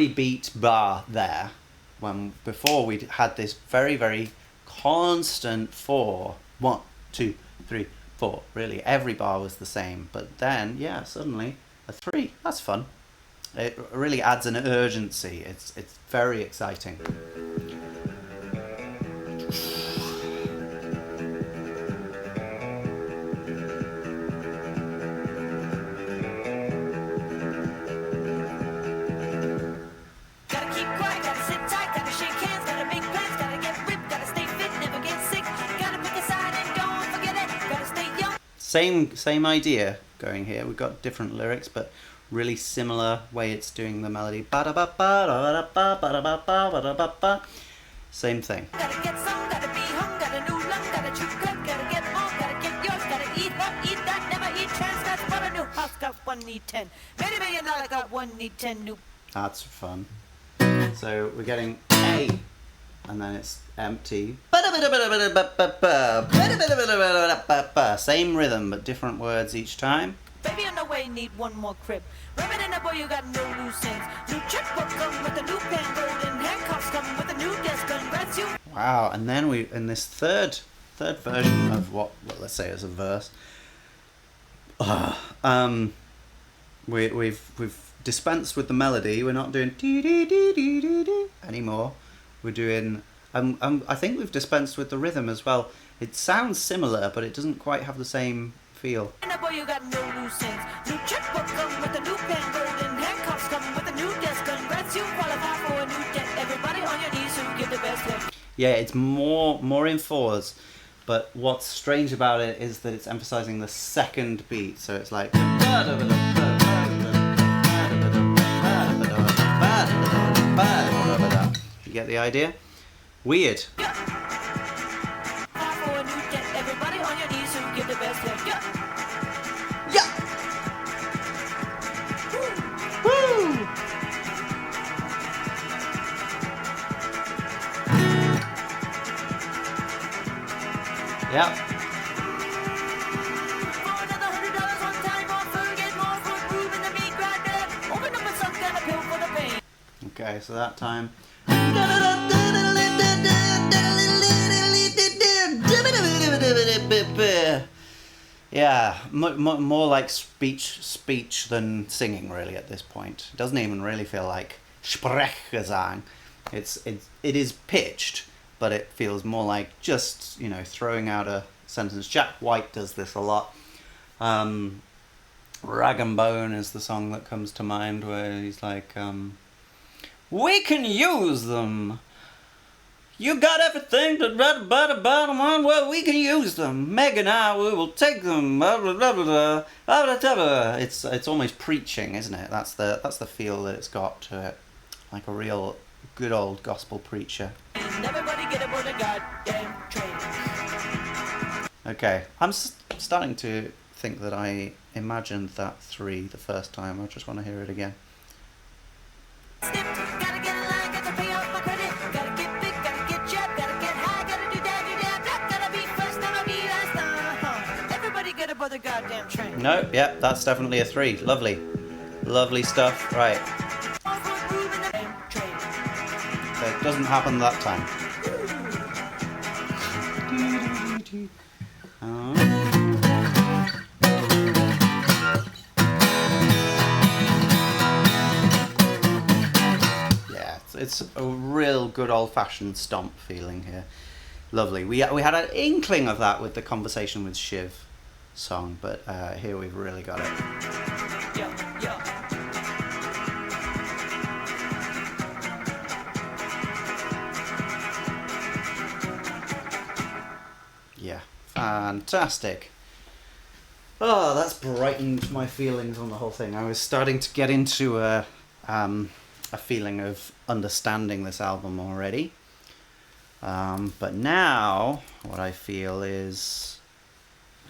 beat bar there. When before we had this very, very constant 4. 1, 2, 3, 4. Really, every bar was the same. But then, yeah, suddenly a 3. That's fun. It really adds an urgency. It's very exciting. Same idea going here. We've got different lyrics, but really similar way it's doing the melody. Same thing. That's fun. So we're getting A, and then it's empty. Same rhythm, but different words each time. Baby on the way, need one more crib. Rubbing in the boy, you got no loose ends. New checkbook come with a new pen, golden handcuffs come with a new desk. Congrats you. Wow, and then we in this third version of what let's say is a verse. We've dispensed with the melody. We're not doing dee dee dee dee dee dee anymore. We're doing I think we've dispensed with the rhythm as well. It sounds similar, but it doesn't quite have the same feel. You got no loose ends. New checkbook come with a new pen, golden handcuffs come with a new desk. Congrats, you qualify for a new debt. Everybody on your knees who give the best hit. Yeah, it's more in 4s, but what's strange about it is that it's emphasizing the second beat, so it's like you get the idea? Weird. Everybody on your knees who give the best hit. Yeah. Woo. Yeah. Okay, so that time. Yeah, more like speech than singing really at this point. It doesn't even really feel like Sprechgesang. It is pitched, but it feels more like just, throwing out a sentence. Jack White does this a lot. Rag and Bone is the song that comes to mind, where he's like, we can use them. You got everything to write about them, well, we can use them. Meg and I, we will take them. Blah, blah, blah, blah, blah, blah, blah. It's almost preaching, isn't it? That's the feel that it's got to it, like a real good old gospel preacher. Everybody get aboard the goddamn train. Okay, I'm starting to think that I imagined that 3 the first time. I just want to hear it again. The goddamn train. No, yep, that's definitely a 3. Lovely stuff. Right. It doesn't happen that time. Yeah, it's a real good old-fashioned stomp feeling here. Lovely. We had an inkling of that with the Conversation with Shiv song, but here we've really got it. Yeah, Fantastic. Oh, that's brightened my feelings on the whole thing. I was starting to get into a feeling of understanding this album already. But now what I feel is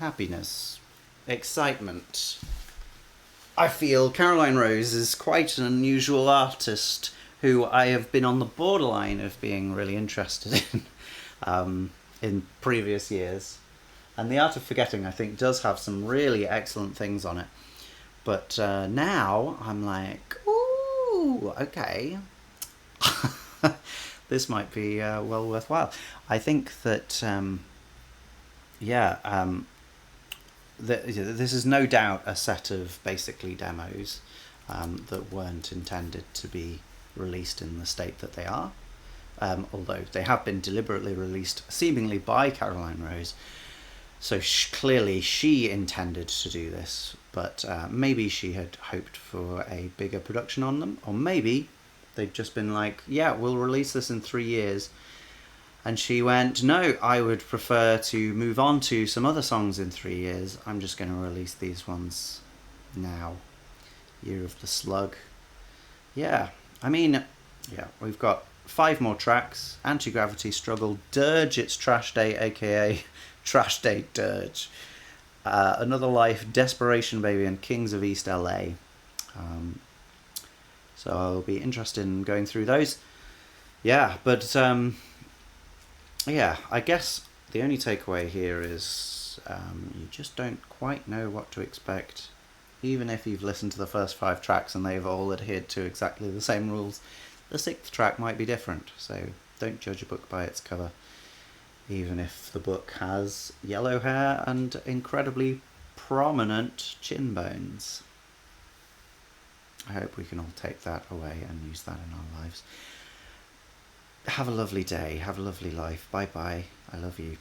happiness, excitement. I feel Caroline Rose is quite an unusual artist who I have been on the borderline of being really interested in previous years. And The Art of Forgetting, I think, does have some really excellent things on it. But now I'm like, ooh, okay. This might be well worthwhile. I think that, this is no doubt a set of basically demos that weren't intended to be released in the state that they are. Although they have been deliberately released seemingly by Caroline Rose. So clearly she intended to do this, but maybe she had hoped for a bigger production on them, or maybe they'd just been like, yeah, we'll release this in 3 years. And she went, no, I would prefer to move on to some other songs in 3 years. I'm just going to release these ones now. Year of the Slug. Yeah, I mean, yeah, we've got 5 more tracks. Anti-Gravity Struggle, Dirge, It's Trash Day, aka Trash Day Dirge, Another Life, Desperation Baby, and Kings of East LA. So I'll be interested in going through those. Yeah, but yeah, I guess the only takeaway here is you just don't quite know what to expect. Even if you've listened to the first 5 tracks and they've all adhered to exactly the same rules, the 6th track might be different. So don't judge a book by its cover, even if the book has yellow hair and incredibly prominent chin bones. I hope we can all take that away and use that in our lives. Have a lovely day. Have a lovely life. Bye bye. I love you.